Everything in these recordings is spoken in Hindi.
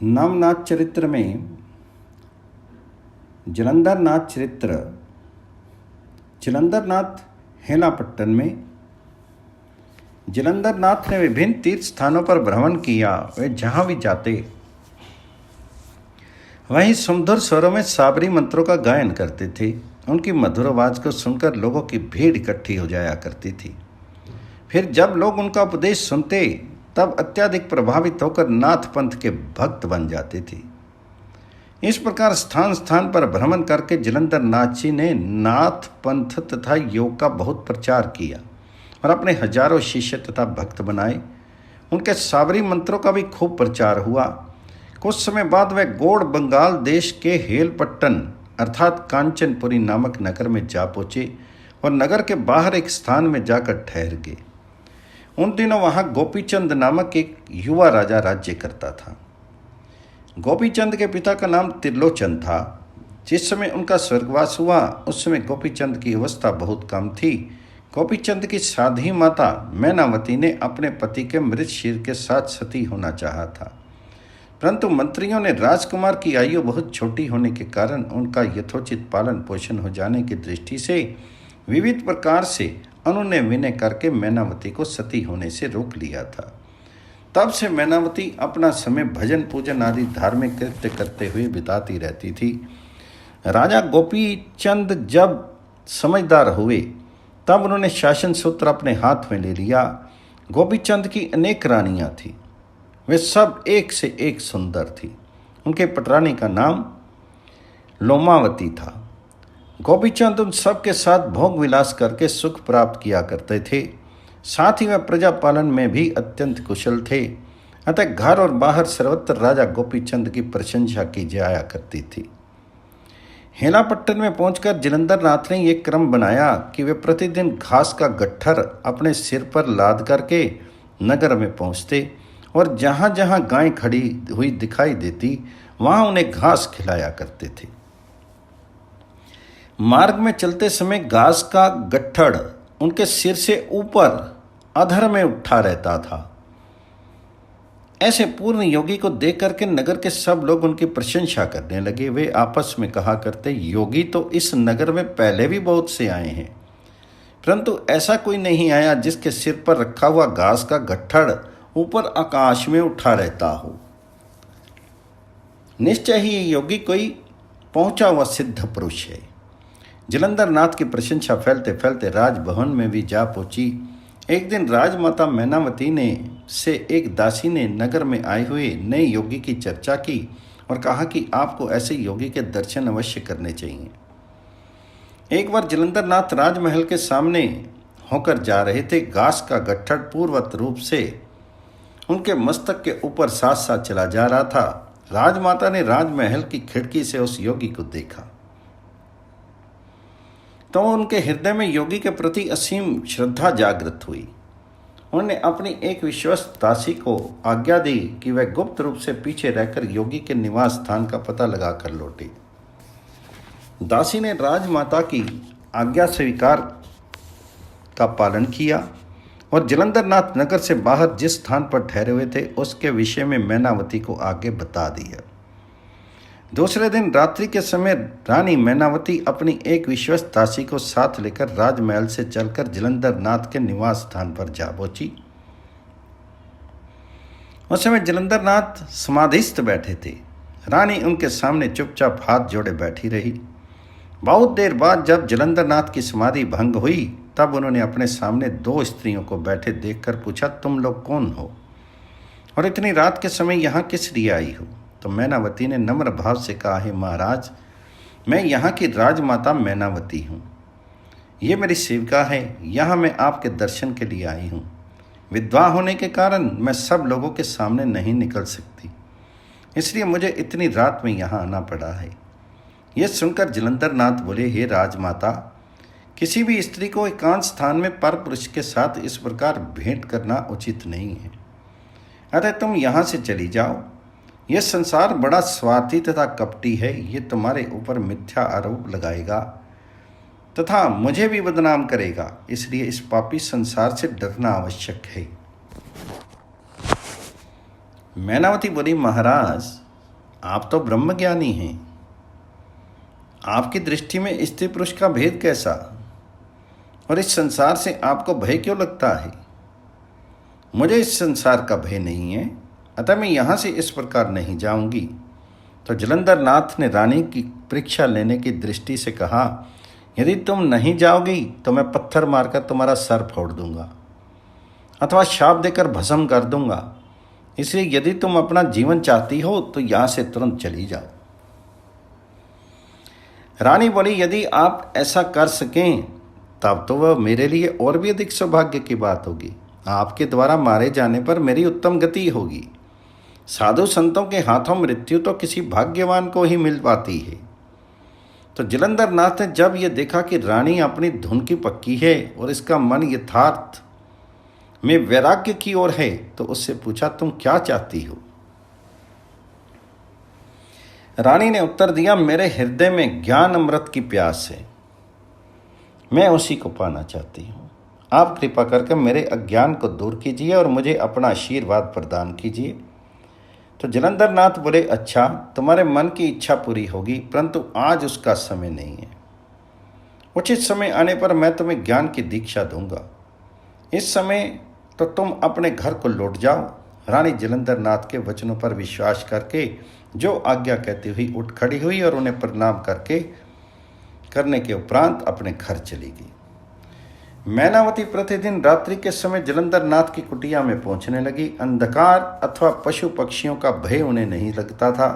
नामनाथ चरित्र में जलंधरनाथ चरित्र जलंधरनाथ हेलापट्टन में जलंधरनाथ ने विभिन्न तीर्थ स्थानों पर भ्रमण किया। वे जहाँ भी जाते वहीं सुमधुर स्वरों में साबरी मंत्रों का गायन करते थे। उनकी मधुर आवाज को सुनकर लोगों की भीड़ इकट्ठी हो जाया करती थी। फिर जब लोग उनका उपदेश सुनते तब अत्यधिक प्रभावित होकर नाथ पंथ के भक्त बन जाते थे। इस प्रकार स्थान स्थान पर भ्रमण करके जलंधरनाथ जी ने नाथ पंथ तथा योग का बहुत प्रचार किया और अपने हजारों शिष्य तथा भक्त बनाए। उनके साबरी मंत्रों का भी खूब प्रचार हुआ। कुछ समय बाद वे गौड़ बंगाल देश के हेलपट्टन अर्थात कांचनपुरी नामक नगर में जा पहुँचे और नगर के बाहर एक स्थान में जाकर ठहर गए। उन दिनों वहाँ गोपीचंद नामक एक युवा राजा राज्य करता था। गोपीचंद के पिता का नाम त्रिलोचन था। जिस समय उनका स्वर्गवास हुआ उस समय गोपीचंद की अवस्था बहुत कम थी। गोपीचंद की साधी माता मैनावती ने अपने पति के मृत शरीर के साथ सती होना चाहा था, परंतु मंत्रियों ने राजकुमार की आयु बहुत छोटी होने के कारण उनका यथोचित पालन पोषण हो जाने की दृष्टि से विविध प्रकार से अनुनय विनय करके मैनावती को सती होने से रोक लिया था। तब से मैनावती अपना समय भजन पूजन आदि धार्मिक कृत्य करते हुए बिताती रहती थी। राजा गोपीचंद जब समझदार हुए तब उन्होंने शासन सूत्र अपने हाथ में ले लिया। गोपीचंद की अनेक रानियां थीं। वे सब एक से एक सुंदर थी। उनके पटरानी का नाम लोमावती था। गोपीचंद उन सब के साथ भोग विलास करके सुख प्राप्त किया करते थे। साथ ही वह प्रजा पालन में भी अत्यंत कुशल थे। अतः घर और बाहर सर्वत्र राजा गोपीचंद की प्रशंसा की जाया करती थी। हेलापट्टन में पहुंचकर जलंधरनाथ ने यह क्रम बनाया कि वे प्रतिदिन घास का गट्ठर अपने सिर पर लाद करके नगर में पहुंचते और जहां जहां गाय खड़ी हुई दिखाई देती वहां उन्हें घास खिलाया करते थे। मार्ग में चलते समय घास का गट्ठड़ उनके सिर से ऊपर अधर में उठा रहता था। ऐसे पूर्ण योगी को देख करके नगर के सब लोग उनकी प्रशंसा करने लगे। वे आपस में कहा करते, योगी तो इस नगर में पहले भी बहुत से आए हैं, परंतु ऐसा कोई नहीं आया जिसके सिर पर रखा हुआ घास का गट्ठड़ ऊपर आकाश में उठा रहता हो। निश्चय ही ये योगी कोई पहुंचा हुआ सिद्ध पुरुष है। जलंधरनाथ की प्रशंसा फैलते फैलते राजभवन में भी जा पहुंची। एक दिन राजमाता मैनावती ने से एक दासी ने नगर में आए हुए नए योगी की चर्चा की और कहा कि आपको ऐसे योगी के दर्शन अवश्य करने चाहिए। एक बार जलंधरनाथ राजमहल के सामने होकर जा रहे थे। घास का गट्ठड़ पूर्ववत रूप से उनके मस्तक के ऊपर साथ साथ चला जा रहा था। राजमाता ने राजमहल की खिड़की से उस योगी को देखा तो उनके हृदय में योगी के प्रति असीम श्रद्धा जागृत हुई। उन्होंने अपनी एक विश्वस्त दासी को आज्ञा दी कि वह गुप्त रूप से पीछे रहकर योगी के निवास स्थान का पता लगाकर लौटे। दासी ने राजमाता की आज्ञा स्वीकार का पालन किया और जलंधरनाथ नगर से बाहर जिस स्थान पर ठहरे हुए थे उसके विषय में मैनावती को आगे बता दिया। दूसरे दिन रात्रि के समय रानी मैनावती अपनी एक विश्वस्त दासी को साथ लेकर राजमहल से चलकर जलंधरनाथ के निवास स्थान पर जा पहुंची। उस समय जलंधरनाथ समाधिस्थ बैठे थे। रानी उनके सामने चुपचाप हाथ जोड़े बैठी रही। बहुत देर बाद जब जलंधरनाथ की समाधि भंग हुई तब उन्होंने अपने सामने दो स्त्रियों को बैठे देखकर पूछा, तुम लोग कौन हो और इतनी रात के समय यहाँ किस लिए आई हो? तो मैनावती ने नम्र भाव से कहा, है महाराज, मैं यहाँ की राजमाता मैनावती हूँ। ये मेरी सेविका है। यहाँ मैं आपके दर्शन के लिए आई हूँ। विधवा होने के कारण मैं सब लोगों के सामने नहीं निकल सकती, इसलिए मुझे इतनी रात में यहाँ आना पड़ा है। यह सुनकर जलंधरनाथ बोले, हे राजमाता, किसी भी स्त्री को एकांत स्थान में पर पुरुष के साथ इस प्रकार भेंट करना उचित नहीं है। अतः तुम यहाँ से चली जाओ। यह संसार बड़ा स्वार्थी तथा कपटी है। ये तुम्हारे ऊपर मिथ्या आरोप लगाएगा तथा मुझे भी बदनाम करेगा, इसलिए इस पापी संसार से डरना आवश्यक है। मैनावती बोली, महाराज, आप तो ब्रह्मज्ञानी हैं, आपकी दृष्टि में स्त्री पुरुष का भेद कैसा, और इस संसार से आपको भय क्यों लगता है? मुझे इस संसार का भय नहीं है, अतः मैं यहाँ से इस प्रकार नहीं जाऊंगी। तो जलंधर नाथ ने रानी की परीक्षा लेने की दृष्टि से कहा, यदि तुम नहीं जाओगी तो मैं पत्थर मारकर तुम्हारा सर फोड़ दूंगा अथवा शाप देकर भस्म कर दूंगा। इसलिए यदि तुम अपना जीवन चाहती हो तो यहाँ से तुरंत चली जाओ। रानी बोली, यदि आप ऐसा कर सकें तब तो वह मेरे लिए और भी अधिक सौभाग्य की बात होगी। आपके द्वारा मारे जाने पर मेरी उत्तम गति होगी। साधु संतों के हाथों मृत्यु तो किसी भाग्यवान को ही मिल पाती है। तो जलंधर नाथ ने जब यह देखा कि रानी अपनी धुन की पक्की है और इसका मन यथार्थ में वैराग्य की ओर है, तो उससे पूछा, तुम क्या चाहती हो? रानी ने उत्तर दिया, मेरे हृदय में ज्ञान अमृत की प्यास है, मैं उसी को पाना चाहती हूँ। आप कृपा करके मेरे अज्ञान को दूर कीजिए और मुझे अपना आशीर्वाद प्रदान कीजिए। तो जलंधर नाथ बोले, अच्छा, तुम्हारे मन की इच्छा पूरी होगी, परंतु आज उसका समय नहीं है। उचित समय आने पर मैं तुम्हें ज्ञान की दीक्षा दूंगा। इस समय तो तुम अपने घर को लौट जाओ। रानी जलंधर नाथ के वचनों पर विश्वास करके जो आज्ञा कहती हुई उठ खड़ी हुई और उन्हें प्रणाम करने के उपरांत अपने घर चली गई। मैनावती प्रतिदिन रात्रि के समय जलंधर नाथ की कुटिया में पहुंचने लगी। अंधकार अथवा पशु पक्षियों का भय उन्हें नहीं लगता था।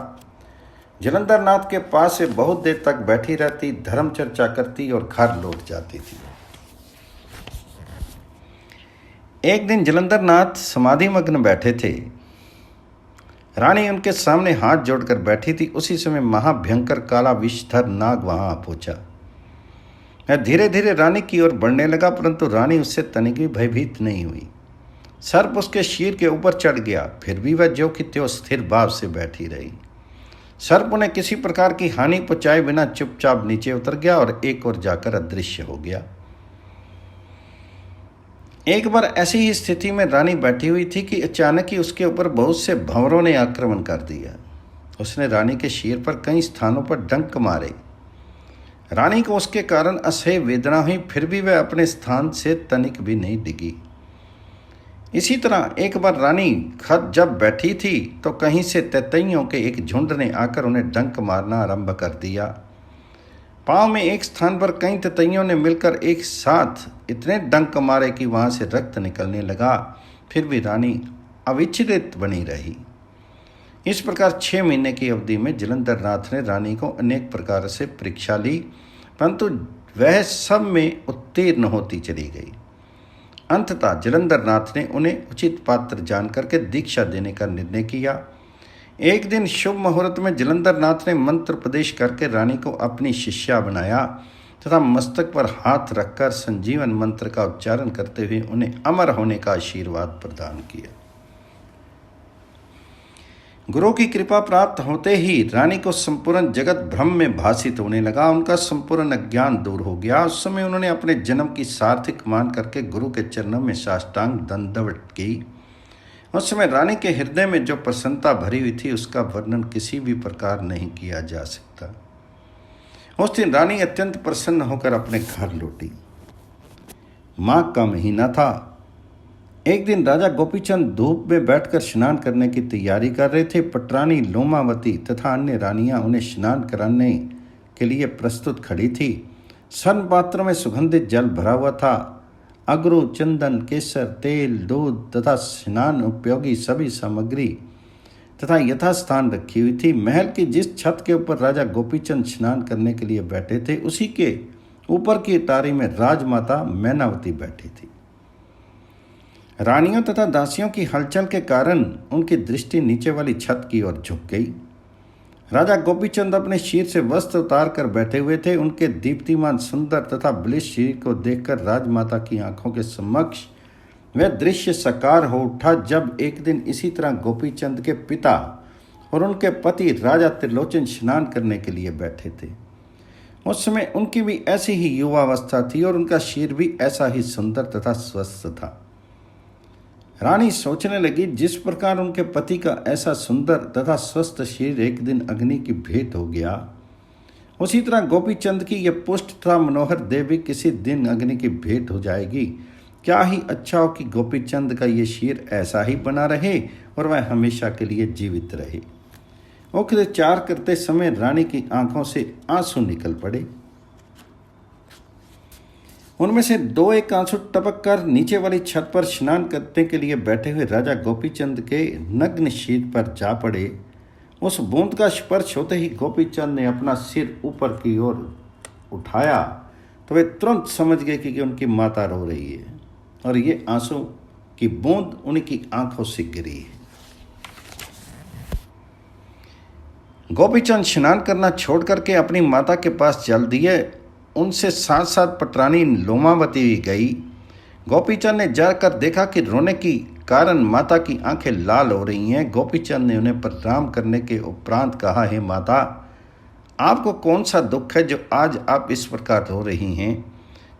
जलंधर नाथ के पास से बहुत देर तक बैठी रहती, धर्म चर्चा करती और घर लौट जाती थी। एक दिन जलंधर नाथ समाधि मग्न बैठे थे। रानी उनके सामने हाथ जोड़कर बैठी थी। उसी समय महाभयंकर काला विषधर नाग वहां आ पहुंचा। मैं धीरे धीरे रानी की ओर बढ़ने लगा, परंतु रानी उससे तनिक भी भयभीत नहीं हुई। सर्प उसके शीर के ऊपर चढ़ गया, फिर भी वह ज्यों की त्यों स्थिर भाव से बैठी रही। सर्प उन्हें किसी प्रकार की हानि पहुंचाए बिना चुपचाप नीचे उतर गया और एक ओर जाकर अदृश्य हो गया। एक बार ऐसी ही स्थिति में रानी बैठी हुई थी कि अचानक ही उसके ऊपर बहुत से भंवरों ने आक्रमण कर दिया। उसने रानी के शीर पर कई स्थानों पर डंक मारे। रानी को उसके कारण असह्य वेदना हुई, फिर भी वह अपने स्थान से तनिक भी नहीं डिगी। इसी तरह एक बार रानी खत जब बैठी थी तो कहीं से तैतइयों के एक झुंड ने आकर उन्हें डंक मारना आरंभ कर दिया। पांव में एक स्थान पर कई तैतइयों ने मिलकर एक साथ इतने डंक मारे कि वहां से रक्त निकलने लगा। फिर भी रानी अविचलित बनी रही। इस प्रकार 6 महीने की अवधि में जलंधर नाथ ने रानी को अनेक प्रकार से परीक्षा ली, परंतु वह सब में उत्तीर्ण होती चली गई। अंततः जलंधर नाथ ने उन्हें उचित पात्र जान करके दीक्षा देने का निर्णय किया। एक दिन शुभ मुहूर्त में जलंधर नाथ ने मंत्र उपदेश करके रानी को अपनी शिष्या बनाया तथा मस्तक पर हाथ रखकर संजीवन मंत्र का उच्चारण करते हुए उन्हें अमर होने का आशीर्वाद प्रदान किया। गुरु की कृपा प्राप्त होते ही रानी को संपूर्ण जगत भ्रम में भासित होने लगा। उनका संपूर्ण अज्ञान दूर हो गया। उस समय उन्होंने अपने जन्म की सार्थक मान करके गुरु के चरणों में साष्टांग दंडवत की। उस समय रानी के हृदय में जो प्रसन्नता भरी हुई थी उसका वर्णन किसी भी प्रकार नहीं किया जा सकता। उस दिन रानी अत्यंत प्रसन्न होकर अपने घर लौटी। माघ का महीना था। एक दिन राजा गोपीचंद धूप में बैठकर स्नान करने की तैयारी कर रहे थे। पटरानी लोमावती तथा अन्य रानियां उन्हें स्नान कराने के लिए प्रस्तुत खड़ी थी। स्वर्ण पात्र में सुगंधित जल भरा हुआ था। अगरू, चंदन, केसर, तेल, दूध तथा स्नान उपयोगी सभी सामग्री तथा यथास्थान रखी हुई थी। महल की जिस छत के ऊपर राजा गोपीचंद स्नान करने के लिए बैठे थे उसी के ऊपर की टारी में राजमाता मैनावती बैठी थी। रानियों तथा दासियों की हलचल के कारण उनकी दृष्टि नीचे वाली छत की ओर झुक गई। राजा गोपीचंद अपने शीर से वस्त्र उतार कर बैठे हुए थे। उनके दीप्तिमान सुंदर तथा बलिष्ठ शरीर को देखकर राजमाता की आंखों के समक्ष वह दृश्य साकार हो उठा। जब एक दिन इसी तरह गोपीचंद के पिता और उनके पति राजा त्रिलोचन स्नान करने के लिए बैठे थे। उस समय उनकी भी ऐसी ही युवावस्था थी और उनका शरीर भी ऐसा ही सुंदर तथा स्वस्थ था। रानी सोचने लगी, जिस प्रकार उनके पति का ऐसा सुंदर तथा स्वस्थ शरीर एक दिन अग्नि की भेंट हो गया, उसी तरह गोपीचंद की यह पुष्ट तथा मनोहर देह भी किसी दिन अग्नि की भेंट हो जाएगी। क्या ही अच्छा हो कि गोपीचंद का ये शरीर ऐसा ही बना रहे और वह हमेशा के लिए जीवित रहे। उक्त विचार करते समय रानी की आंखों से आंसू निकल पड़े। उनमें से दो एक आंसू टपक कर नीचे वाली छत पर स्नान करने के लिए बैठे हुए राजा गोपीचंद के नग्न शीर पर जा पड़े। उस बूंद का स्पर्श होते ही गोपीचंद ने अपना सिर ऊपर की ओर उठाया तो वे तुरंत समझ गए कि उनकी माता रो रही है और ये आंसू की बूंद उनकी आंखों से गिरी है। गोपीचंद स्नान करना छोड़ करके अपनी माता के पास चल दिए। उनसे साथ साथ पटरानी लोमावती भी गई। गोपीचंद ने जाकर देखा कि रोने की कारण माता की आंखें लाल हो रही हैं। गोपीचंद ने उन्हें प्रणाम करने के उपरांत कहा, हे माता, आपको कौन सा दुख है जो आज आप इस प्रकार रो रही हैं?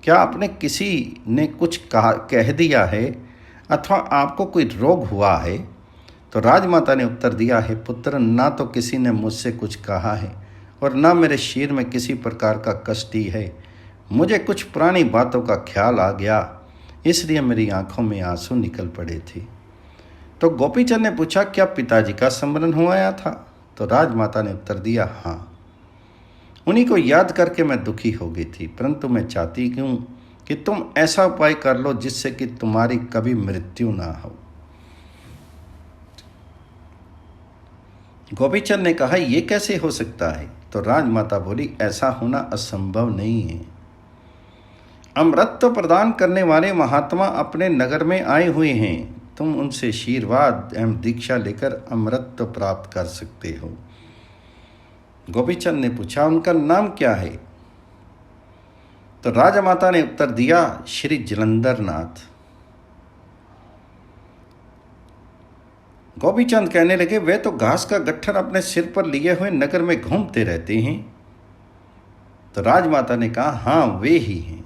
क्या आपने किसी ने कुछ कह दिया है अथवा आपको कोई रोग हुआ है? तो राजमाता ने उत्तर दिया, है पुत्र, ना तो किसी ने मुझसे कुछ कहा है और ना मेरे शरीर में किसी प्रकार का कष्ट ही है। मुझे कुछ पुरानी बातों का ख्याल आ गया, इसलिए मेरी आंखों में आंसू निकल पड़े थे। तो गोपीचंद ने पूछा, क्या पिताजी का स्मरण हो आया था? तो राजमाता ने उत्तर दिया, हाँ, उन्हीं को याद करके मैं दुखी हो गई थी, परंतु मैं चाहती हूँ कि तुम ऐसा उपाय कर लो जिससे कि तुम्हारी कभी मृत्यु ना हो। गोपीचंद ने कहा, यह कैसे हो सकता है? तो राजमाता बोली, ऐसा होना असंभव नहीं है। अमृत प्रदान करने वाले महात्मा अपने नगर में आए हुए हैं। तुम उनसे आशीर्वाद एवं दीक्षा लेकर अमृत प्राप्त कर सकते हो। गोपीचंद ने पूछा, उनका नाम क्या है? तो राजमाता ने उत्तर दिया, श्री जलंधर नाथ। गोपीचंद कहने लगे, वे तो घास का गट्ठर अपने सिर पर लिए हुए नगर में घूमते रहते हैं। तो राजमाता ने कहा, हाँ, वे ही हैं।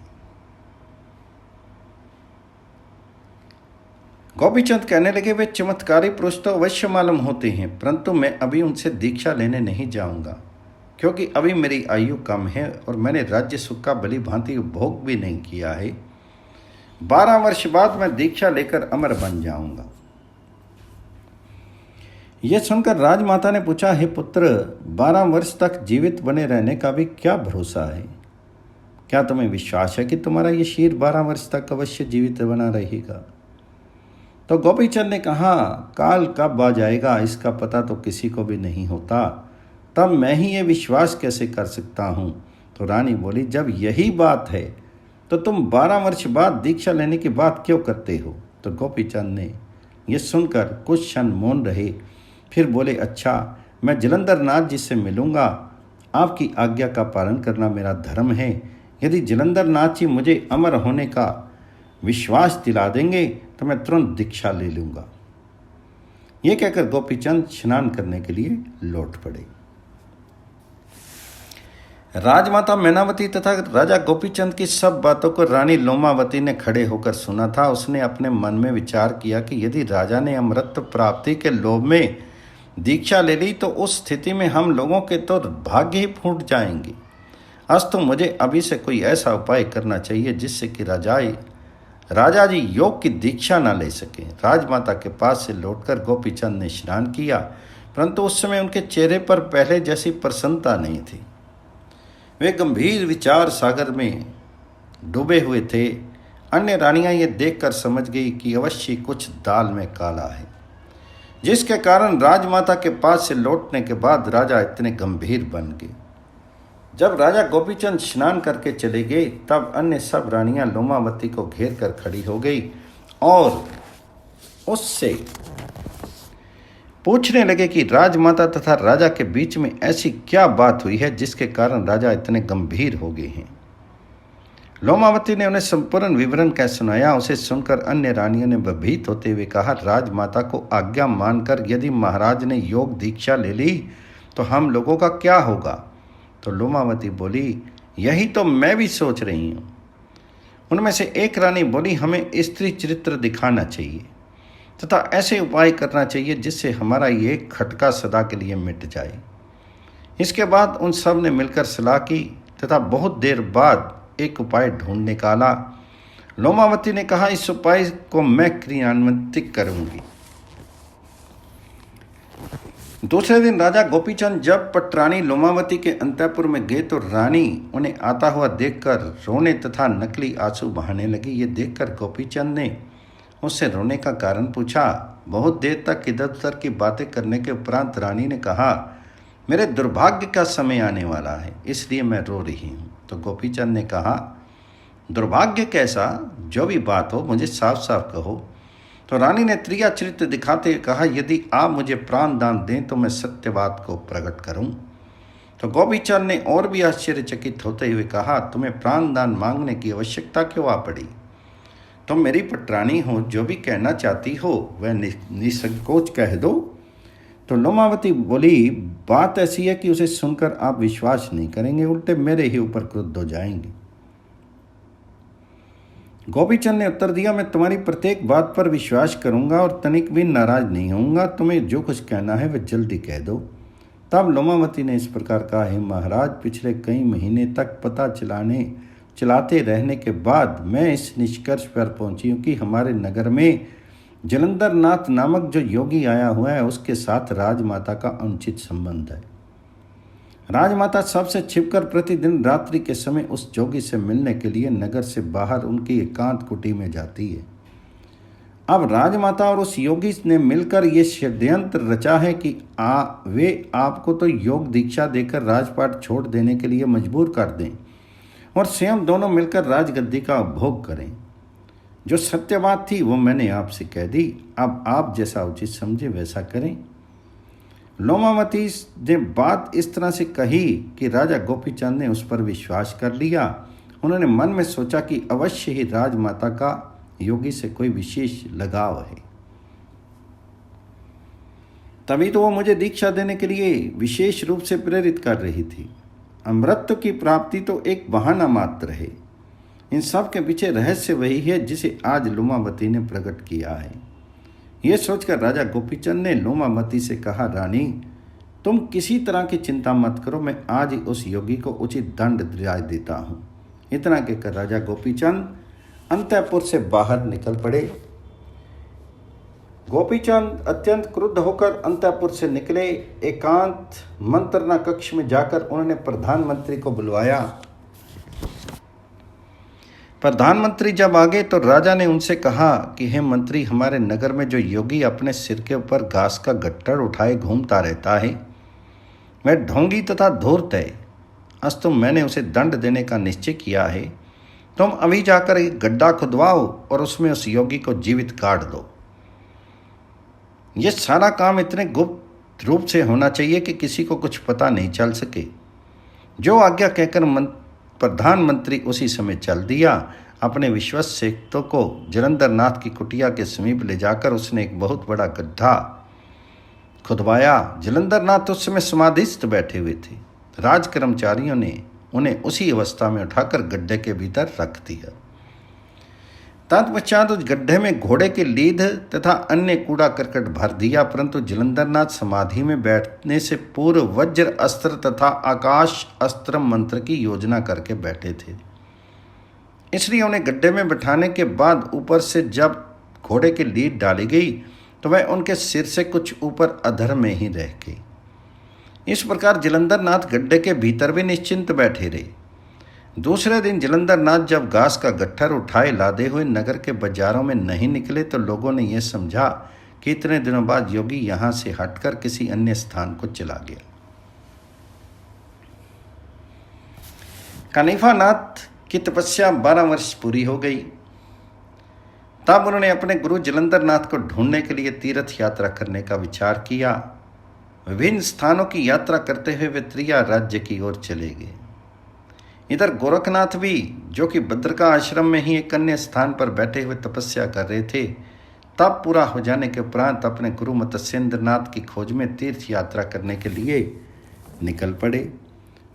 गोपीचंद कहने लगे, वे चमत्कारी पुरुष तो अवश्य मालूम होते हैं, परंतु मैं अभी उनसे दीक्षा लेने नहीं जाऊंगा, क्योंकि अभी मेरी आयु कम है और मैंने राज्य सुख का भली भांति उपभोग भी नहीं किया है। 12 वर्ष बाद मैं दीक्षा लेकर अमर बन जाऊंगा। यह सुनकर राजमाता ने पूछा, हे पुत्र, 12 वर्ष तक जीवित बने रहने का भी क्या भरोसा है? क्या तुम्हें विश्वास है कि तुम्हारा ये शरीर 12 वर्ष तक अवश्य जीवित बना रहेगा? तो गोपीचंद ने कहा, काल कब आ जाएगा इसका पता तो किसी को भी नहीं होता, तब मैं ही ये विश्वास कैसे कर सकता हूँ? तो रानी बोली, जब यही बात है तो तुम 12 वर्ष बाद दीक्षा लेने की बात क्यों करते हो? तो गोपीचंद ने यह सुनकर कुछ क्षण मौन रहे, फिर बोले, अच्छा, मैं जलंधर नाथ जी से मिलूंगा। आपकी आज्ञा का पालन करना मेरा धर्म है। यदि जलंधर नाथ जी मुझे अमर होने का विश्वास दिला देंगे तो मैं तुरंत दीक्षा ले लूँगा। ये कहकर गोपीचंद स्नान करने के लिए लौट पड़े। राजमाता मैनावती तथा राजा गोपीचंद की सब बातों को रानी लोमावती ने खड़े होकर सुना था। उसने अपने मन में विचार किया कि यदि राजा ने अमृत प्राप्ति के लोभ में दीक्षा ले ली तो उस स्थिति में हम लोगों के तो भाग्य ही फूट जाएंगे। अस्तु मुझे अभी से कोई ऐसा उपाय करना चाहिए जिससे कि राजा जी योग की दीक्षा न ले सकें। राजमाता के पास से लौटकर गोपीचंद ने स्नान किया, परंतु उस समय उनके चेहरे पर पहले जैसी प्रसन्नता नहीं थी। वे गंभीर विचार सागर में डूबे हुए थे। अन्य रानियां ये देखकर समझ गई कि अवश्य कुछ दाल में काला है, जिसके कारण राजमाता के पास से लौटने के बाद राजा इतने गंभीर बन गए। जब राजा गोपीचंद स्नान करके चले गए तब अन्य सब रानियां लोमावती को घेर कर खड़ी हो गई और उससे पूछने लगे कि राजमाता तथा राजा के बीच में ऐसी क्या बात हुई है जिसके कारण राजा इतने गंभीर हो गए हैं। लोमावती ने उन्हें संपूर्ण विवरण कह सुनाया। उसे सुनकर अन्य रानियों ने भयभीत होते हुए कहा, राजमाता को आज्ञा मानकर यदि महाराज ने योग दीक्षा ले ली तो हम लोगों का क्या होगा? तो लोमावती बोली, यही तो मैं भी सोच रही हूँ। उनमें से एक रानी बोली, हमें स्त्री चरित्र दिखाना चाहिए। तथा ऐसे उपाय करना चाहिए जिससे हमारा ये खटका सदा के लिए मिट जाए। इसके बाद उन सब ने मिलकर सलाह की तथा बहुत देर बाद एक उपाय ढूंढ निकाला। लोमावती ने कहा, इस उपाय को मैं क्रियान्वित करूंगी। दूसरे दिन राजा गोपीचंद जब पटरानी लोमावती के अंतःपुर में गए तो रानी उन्हें आता हुआ देखकर रोने तथा नकली आंसू बहाने लगी। ये देखकर गोपीचंद ने उससे रोने का कारण पूछा। बहुत देर तक इधर उधर की बातें करने के उपरांत रानी ने कहा, मेरे दुर्भाग्य का समय आने वाला है, इसलिए मैं रो रही हूँ। तो गोपीचंद ने कहा, दुर्भाग्य कैसा? जो भी बात हो मुझे साफ साफ कहो। तो रानी ने त्रिया चरित्र दिखाते हुए कहा, यदि आप मुझे प्राण दान दें तो मैं सत्य बात को प्रकट करूं। तो गोपीचंद ने और भी आश्चर्यचकित होते हुए कहा, तुम्हें प्राण दान मांगने की आवश्यकता क्यों आ पड़ी? तुम मेरी पटरानी हो, जो भी कहना चाहती हो वह निसंकोच कह दो। तो लोमावती बोली, बात ऐसी है कि उसे सुनकर आप विश्वास नहीं करेंगे, उल्टे मेरे ही ऊपर क्रुद्ध हो जाएंगे। गोपीचंद ने उत्तर दिया, मैं तुम्हारी प्रत्येक बात पर विश्वास करूंगा और तनिक भी नाराज नहीं होऊंगा। तुम्हें जो कुछ कहना है वह जल्दी कह दो। तब लोमावती ने इस प्रकार कहा, हे महाराज, पिछले कई महीने तक पता चलाते रहने के बाद मैं इस निष्कर्ष पर पहुंची हूँ कि हमारे नगर में जलंधर नाथ नामक जो योगी आया हुआ है उसके साथ राजमाता का अनुचित संबंध है। राजमाता सबसे छिपकर प्रतिदिन रात्रि के समय उस जोगी से मिलने के लिए नगर से बाहर उनकी एकांत कुटी में जाती है। अब राजमाता और उस योगी ने मिलकर ये षड्यंत्र रचा है कि वे आपको तो योग दीक्षा देकर राजपाट छोड़ देने के लिए मजबूर कर दें और स्वयं दोनों मिलकर राजगद्दी का उपभोग करें। जो सत्य बात थी वो मैंने आपसे कह दी, अब आप जैसा उचित समझे वैसा करें। लोमावती ने बात इस तरह से कही कि राजा गोपीचंद ने उस पर विश्वास कर लिया। उन्होंने मन में सोचा कि अवश्य ही राजमाता का योगी से कोई विशेष लगाव है, तभी तो वो मुझे दीक्षा देने के लिए विशेष रूप से प्रेरित कर रही थी। अमृत की प्राप्ति तो एक बहाना मात्र है। इन सब के पीछे रहस्य वही है जिसे आज लोमावती ने प्रकट किया है। यह सोचकर राजा गोपीचंद ने लोमावती से कहा, रानी, तुम किसी तरह की चिंता मत करो, मैं आज ही उस योगी को उचित दंड दिला देता हूँ। इतना कहकर राजा गोपीचंद अंतःपुर से बाहर निकल पड़े। गोपीचंद अत्यंत क्रुद्ध होकर अंतःपुर से निकले। एकांत मंत्रणा कक्ष में जाकर उन्होंने प्रधानमंत्री को बुलवाया। प्रधानमंत्री जब आ गए तो राजा ने उनसे कहा कि हे मंत्री, हमारे नगर में जो योगी अपने सिर के ऊपर घास का गट्ठर उठाए घूमता रहता है वह ढोंगी तथा धूर्त है। अस्तु मैंने उसे दंड देने का निश्चय किया है। तुम अभी जाकर एक गड्ढा खुदवाओ और उसमें उस योगी को जीवित गाड़ दो। यह सारा काम इतने गुप्त रूप से होना चाहिए कि किसी को कुछ पता नहीं चल सके। जो आज्ञा कहकर प्रधानमंत्री उसी समय चल दिया। अपने विश्वस्त सेवकों को जलंधर नाथ की कुटिया के समीप ले जाकर उसने एक बहुत बड़ा गड्ढा खुदवाया। जलंधर नाथ उस समय समाधिस्थ बैठे हुए थे। राज कर्मचारियों ने उन्हें उसी अवस्था में उठाकर गड्ढे के भीतर रख दिया। तत्पश्चात उस गड्ढे में घोड़े के लीद तथा अन्य कूड़ा करकट भर दिया, परंतु जलंधर नाथ समाधि में बैठने से पूर्व वज्र अस्त्र तथा आकाश अस्त्र मंत्र की योजना करके बैठे थे। इसलिए उन्हें गड्ढे में बैठाने के बाद ऊपर से जब घोड़े की लीद डाली गई तो वह उनके सिर से कुछ ऊपर अधर में ही रह गई। इस प्रकार जलंधर नाथ गड्ढे के भीतर भी निश्चिंत बैठे रहे। दूसरे दिन जलंधर नाथ जब घास का गट्ठर उठाए लादे हुए नगर के बाजारों में नहीं निकले तो लोगों ने यह समझा कि इतने दिनों बाद योगी यहाँ से हटकर किसी अन्य स्थान को चला गया। कानिफा नाथ की तपस्या 12 वर्ष पूरी हो गई। तब उन्होंने अपने गुरु जलंधर नाथ को ढूंढने के लिए तीर्थ यात्रा करने का विचार किया। विभिन्न स्थानों की यात्रा करते हुए वे त्रिया राज्य की ओर चले गए। इधर गोरखनाथ भी, जो कि बद्रिका आश्रम में ही एक अन्य स्थान पर बैठे हुए तपस्या कर रहे थे, तब पूरा हो जाने के उपरांत अपने गुरु मत्स्येंद्रनाथ की खोज में तीर्थ यात्रा करने के लिए निकल पड़े।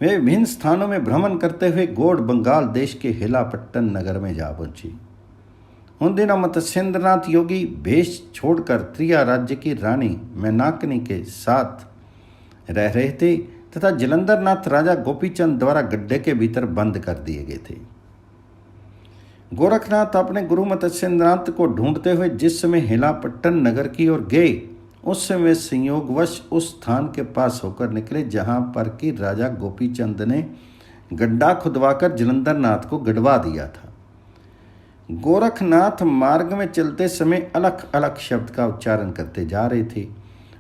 वे विभिन्न स्थानों में भ्रमण करते हुए गोड़ बंगाल देश के हिलापट्टन नगर में जा पहुंची। उन दिनों मत्स्येंद्रनाथ योगी भेष छोड़कर त्रिया राज्य की रानी मैनाकनी के साथ रह रहे थे तथा जलंधरनाथ राजा गोपीचंद द्वारा गड्ढे के भीतर बंद कर दिए गए थे। गोरखनाथ अपने गुरु मत्स्येंद्रनाथ को ढूंढते हुए जिस समय हिलापट्टन नगर की ओर गए, उस समय संयोगवश उस स्थान के पास होकर निकले जहां पर कि राजा गोपीचंद ने गड्ढा खुदवाकर जलंधरनाथ को गड़वा दिया था। गोरखनाथ मार्ग में चलते समय अलग अलग शब्द का उच्चारण करते जा रहे थे।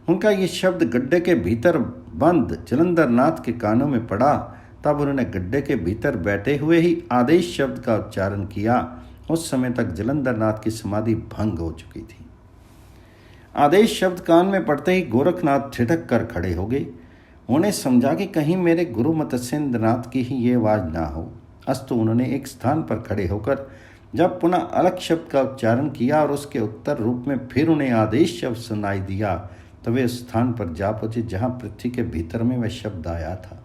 उनका ये शब्द गड्ढे के भीतर बंद जलंधरनाथ के कानों में पड़ा। तब उन्होंने गड्ढे के भीतर बैठे हुए ही आदेश शब्द का उच्चारण किया। उस समय तक जलंधरनाथ की समाधि भंग हो चुकी थी। आदेश शब्द कान में पड़ते ही गोरखनाथ ठिठक कर खड़े हो गए। उन्हें समझा कि कहीं मेरे गुरु मत्स्येंद्रनाथ की ही ये आवाज़ ना हो। अस्तु उन्होंने एक स्थान पर खड़े होकर जब पुनः अलग शब्द का उच्चारण किया और उसके उत्तर रूप में फिर उन्हें आदेश शब्द सुनाई दिया, तो वे उस स्थान पर जा पहुंचे जहां पृथ्वी के भीतर में वह शब्द आया था।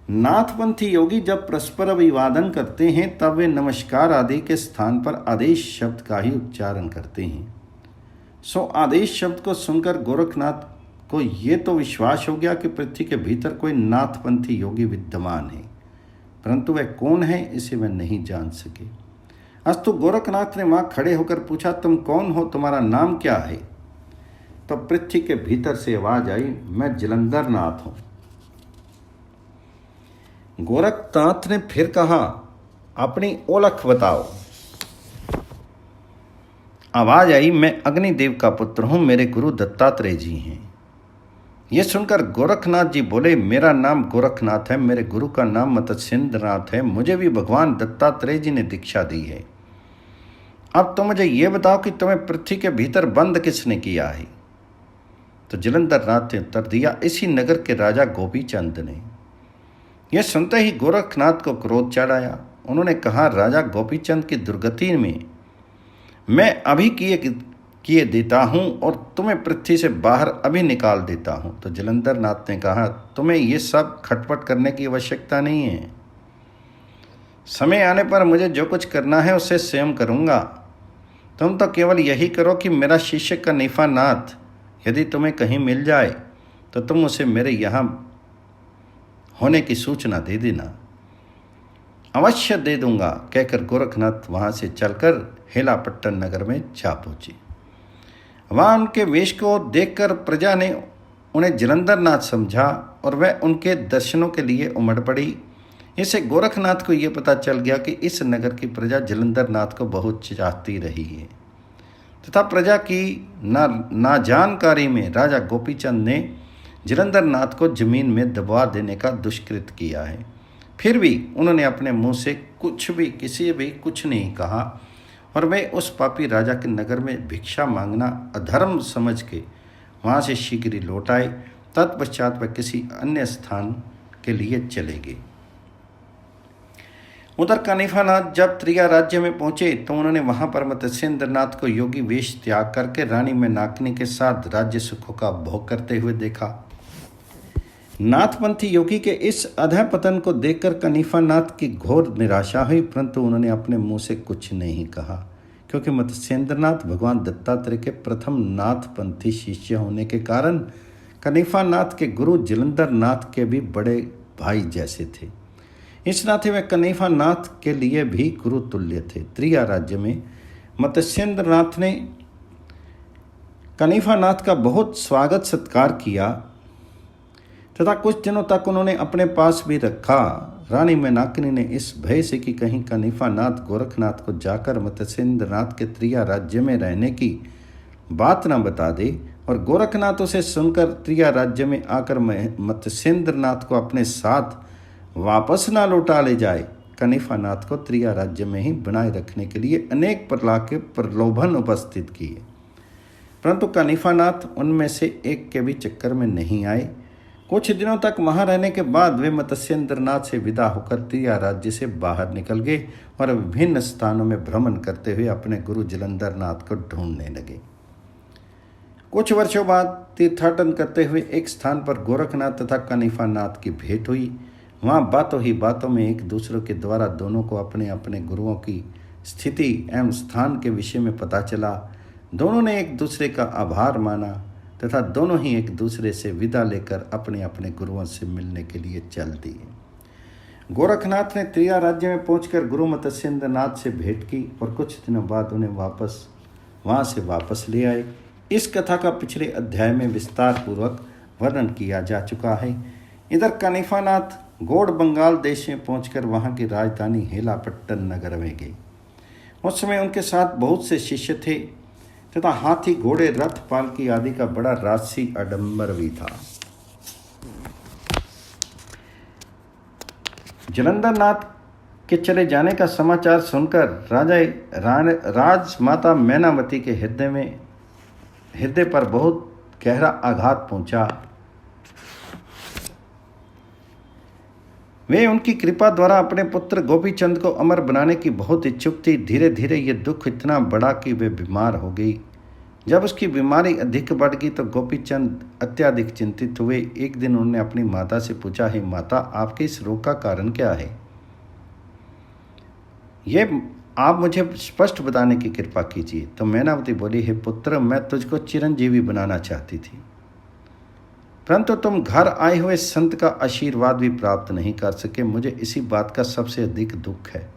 नाथपंथी योगी जब परस्पर अभिवादन करते हैं तब वे नमस्कार आदि के स्थान पर आदेश शब्द का ही उच्चारण करते हैं। सो आदेश शब्द को सुनकर गोरखनाथ को ये तो विश्वास हो गया कि पृथ्वी के भीतर कोई नाथपंथी योगी विद्यमान है, परंतु वह कौन है इसे वह नहीं जान सके। अस्तु गोरखनाथ ने वहां खड़े होकर पूछा, तुम कौन हो, तुम्हारा नाम क्या है? तो पृथ्वी के भीतर से आवाज आई, मैं जलंधरनाथ हूं। गोरखनाथ ने फिर कहा, अपनी ओळख बताओ। आवाज आई, मैं अग्निदेव का पुत्र हूं, मेरे गुरु दत्तात्रेय जी हैं। यह सुनकर गोरखनाथ जी बोले, मेरा नाम गोरखनाथ है, मेरे गुरु का नाम मत्स्येंद्रनाथ है, मुझे भी भगवान दत्तात्रेय जी ने दीक्षा दी है। अब तो मुझे ये बताओ कि तुम्हें पृथ्वी के भीतर बंद किसने किया है? तो जलंधरनाथ ने उत्तर दिया, इसी नगर के राजा गोपीचंद ने। यह सुनते ही गोरखनाथ को क्रोध चढ़ आया। उन्होंने कहा, राजा गोपीचंद की दुर्गति में मैं अभी किए देता हूं और तुम्हें पृथ्वी से बाहर अभी निकाल देता हूं। तो जलंधरनाथ ने कहा, तुम्हें ये सब खटपट करने की आवश्यकता नहीं है। समय आने पर मुझे जो कुछ करना है उसे स्वयं करूंगा। तुम तो केवल यही करो कि मेरा शिष्य कनिफा नाथ यदि तुम्हें कहीं मिल जाए तो तुम उसे मेरे यहाँ होने की सूचना दे देना। अवश्य दे दूंगा, कहकर गोरखनाथ वहाँ से चलकर हिलापट्टन नगर में जा पहुँचे। वहाँ उनके वेश को देखकर प्रजा ने उन्हें जलंधरनाथ समझा और वह उनके दर्शनों के लिए उमड़ पड़ी। इससे गोरखनाथ को यह पता चल गया कि इस नगर की प्रजा जलंधरनाथ को बहुत चाहती रही है तथा प्रजा की ना जानकारी में राजा गोपीचंद ने जलंधरनाथ को जमीन में दबा देने का दुष्कृत किया है। फिर भी उन्होंने अपने मुंह से किसी भी कुछ नहीं कहा और वे उस पापी राजा के नगर में भिक्षा मांगना अधर्म समझ के वहाँ से शीघ्र ही लौट आए। तत्पश्चात वह किसी अन्य स्थान के लिए चले गए। उधर कनिफानाथ जब त्रिया राज्य में पहुंचे तो उन्होंने वहां पर मत्स्येंद्रनाथ को योगी वेश त्याग करके रानी मैनाकनी के साथ राज्य सुखों का भोग करते हुए देखा। नाथपंथी योगी के इस अधः पतन को देखकर कनिफानाथ की घोर निराशा हुई, परंतु उन्होंने अपने मुंह से कुछ नहीं कहा, क्योंकि मत्स्येंद्रनाथ भगवान दत्तात्रेय के प्रथम नाथपंथी शिष्य होने के कारण कनिफानाथ के गुरु जलंधरनाथ के भी बड़े भाई जैसे थे। इस नाते वे कनिफानाथ के लिए भी गुरु तुल्य थे। त्रिया राज्य में मत्स्येंद्रनाथ ने कनिफानाथ का बहुत स्वागत सत्कार किया तथा कुछ दिनों तक उन्होंने अपने पास भी रखा। रानी मैनाकनी ने इस भय से कि कहीं कनिफानाथ गोरखनाथ को जाकर मत्स्येंद्रनाथ के त्रिया राज्य में रहने की बात न बता दे और गोरखनाथ उसे सुनकर त्रिया राज्य में आकर मत्स्येंद्रनाथ को अपने साथ वापस ना लौटा ले जाए, कनिफानाथ को त्रिया राज्य में ही बनाए रखने के लिए अनेक प्रकार के प्रलोभन उपस्थित किए, परंतु कनिफानाथ उनमें से एक के भी चक्कर में नहीं आए। कुछ दिनों तक वहां रहने के बाद वे मत्स्येंद्रनाथ से विदा होकर त्रिया राज्य से बाहर निकल गए और विभिन्न स्थानों में भ्रमण करते हुए अपने गुरु जलंधरनाथ को ढूंढने लगे। कुछ वर्षों बाद तीर्थाटन करते हुए एक स्थान पर गोरखनाथ तथा कनिफानाथ की भेंट हुई। वहाँ बातों ही बातों में एक दूसरे के द्वारा दोनों को अपने अपने गुरुओं की स्थिति एवं स्थान के विषय में पता चला। दोनों ने एक दूसरे का आभार माना तथा दोनों ही एक दूसरे से विदा लेकर अपने अपने गुरुओं से मिलने के लिए चल दिए। गोरखनाथ ने त्रिया राज्य में पहुंचकर गुरु मत्स्येंद्र नाथ से भेंट की और कुछ दिनों बाद उन्हें वहां से वापस ले आए। इस कथा का पिछले अध्याय में विस्तार पूर्वक वर्णन किया जा चुका है। इधर कनिफानाथ गौड़ बंगाल देश में पहुंचकर वहां की राजधानी हेलापट्टन नगर में गए। उस समय उनके साथ बहुत से शिष्य थे तथा हाथी, घोड़े, रथ, पालकी आदि का बड़ा राजसी आडंबर भी था। जलंधरनाथ के चले जाने का समाचार सुनकर राजमाता मैनावती के हृदय पर बहुत गहरा आघात पहुंचा। वे उनकी कृपा द्वारा अपने पुत्र गोपीचंद को अमर बनाने की बहुत इच्छुक थी। धीरे धीरे ये दुख इतना बढ़ा कि वे बीमार हो गई। जब उसकी बीमारी अधिक बढ़ गई तो गोपीचंद अत्यधिक चिंतित हुए। एक दिन उन्होंने अपनी माता से पूछा, हे माता, आपके इस रोग का कारण क्या है? ये आप मुझे स्पष्ट बताने की कृपा कीजिए। तो मैनावती बोली, हे पुत्र, मैं तुझको चिरंजीवी बनाना चाहती थी, परंतु तुम घर आए हुए संत का आशीर्वाद भी प्राप्त नहीं कर सके। मुझे इसी बात का सबसे अधिक दुख है।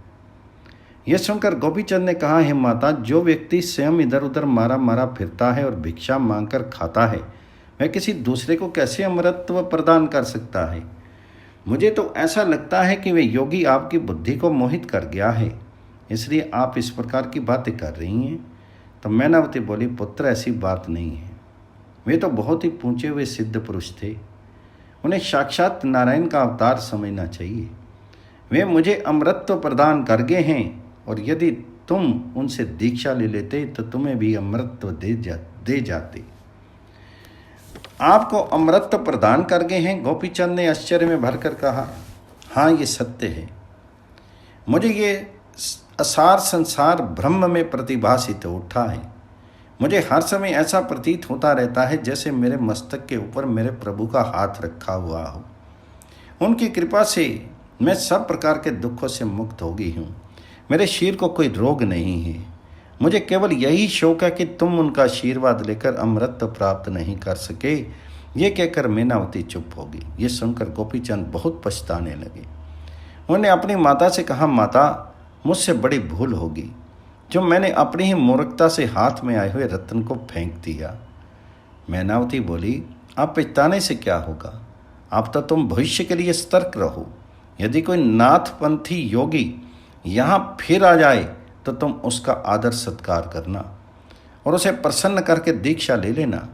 यह सुनकर गोपीचंद ने कहा, हे माता, जो व्यक्ति स्वयं इधर उधर मारा मारा फिरता है और भिक्षा मांगकर खाता है, वह किसी दूसरे को कैसे अमरत्व प्रदान कर सकता है? मुझे तो ऐसा लगता है कि वह योगी आपकी बुद्धि को मोहित कर गया है, इसलिए आप इस प्रकार की बातें कर रही हैं। तो मैनावती बोली, पुत्र, ऐसी बात नहीं है। वे तो बहुत ही पूछे हुए सिद्ध पुरुष थे। उन्हें साक्षात नारायण का अवतार समझना चाहिए। वे मुझे अमरत्व प्रदान कर गए हैं और यदि तुम उनसे दीक्षा ले लेते तो तुम्हें भी अमरत्व दे जाते। आपको अमरत्व प्रदान कर गए हैं? गोपीचंद ने आश्चर्य में भरकर कहा, हाँ, ये सत्य है। मुझे ये असार संसार ब्रह्म में प्रतिभासित उठा है। मुझे हर समय ऐसा प्रतीत होता रहता है जैसे मेरे मस्तक के ऊपर मेरे प्रभु का हाथ रखा हुआ हो। उनकी कृपा से मैं सब प्रकार के दुखों से मुक्त हो गई हूँ। मेरे शरीर को कोई रोग नहीं है। मुझे केवल यही शौक है कि तुम उनका आशीर्वाद लेकर अमृत प्राप्त नहीं कर सके। ये कहकर मैनावती चुप हो गई। ये सुनकर गोपीचंद बहुत पछताने लगे। उन्होंने अपनी माता से कहा, माता, मुझसे बड़ी भूल होगी जो मैंने अपनी ही मूर्खता से हाथ में आए हुए रत्न को फेंक दिया। मैनावती बोली, अब पछताने से क्या होगा? अब तो तुम भविष्य के लिए सतर्क रहो। यदि कोई नाथपंथी योगी यहाँ फिर आ जाए तो तुम उसका आदर सत्कार करना और उसे प्रसन्न करके दीक्षा ले लेना।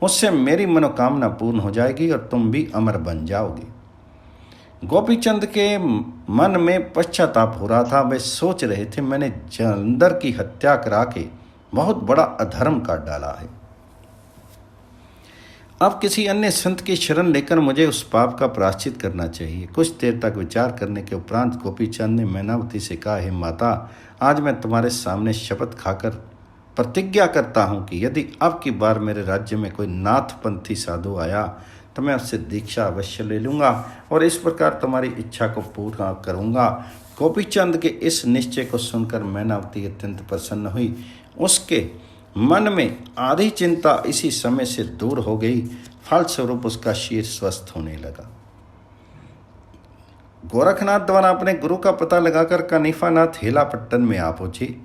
उससे मेरी मनोकामना पूर्ण हो जाएगी और तुम भी अमर बन जाओगे। गोपीचंद के मन में पश्चाताप हो रहा था। वे सोच रहे थे, मैंने जलंधर की हत्या करा के बहुत बड़ा अधर्म कर डाला है। अब किसी अन्य संत की शरण लेकर मुझे उस पाप का प्रायश्चित करना चाहिए। कुछ देर तक विचार करने के उपरांत गोपीचंद ने मैनावती से कहा, हे माता, आज मैं तुम्हारे सामने शपथ खाकर प्रतिज्ञा करता हूँ कि यदि अब की बार मेरे राज्य में कोई नाथपंथी साधु आया तो मैं उससे दीक्षा अवश्य ले लूँगा और इस प्रकार तुम्हारी इच्छा को पूरा करूँगा। गोपीचंद के इस निश्चय को सुनकर मैनावती अत्यंत प्रसन्न हुई। उसके मन में आधी चिंता इसी समय से दूर हो गई। फलस्वरूप उसका शरीर स्वस्थ होने लगा। गोरखनाथ द्वारा अपने गुरु का पता लगाकर कनिफानाथ हेलापट्टन में आ पहुंचे।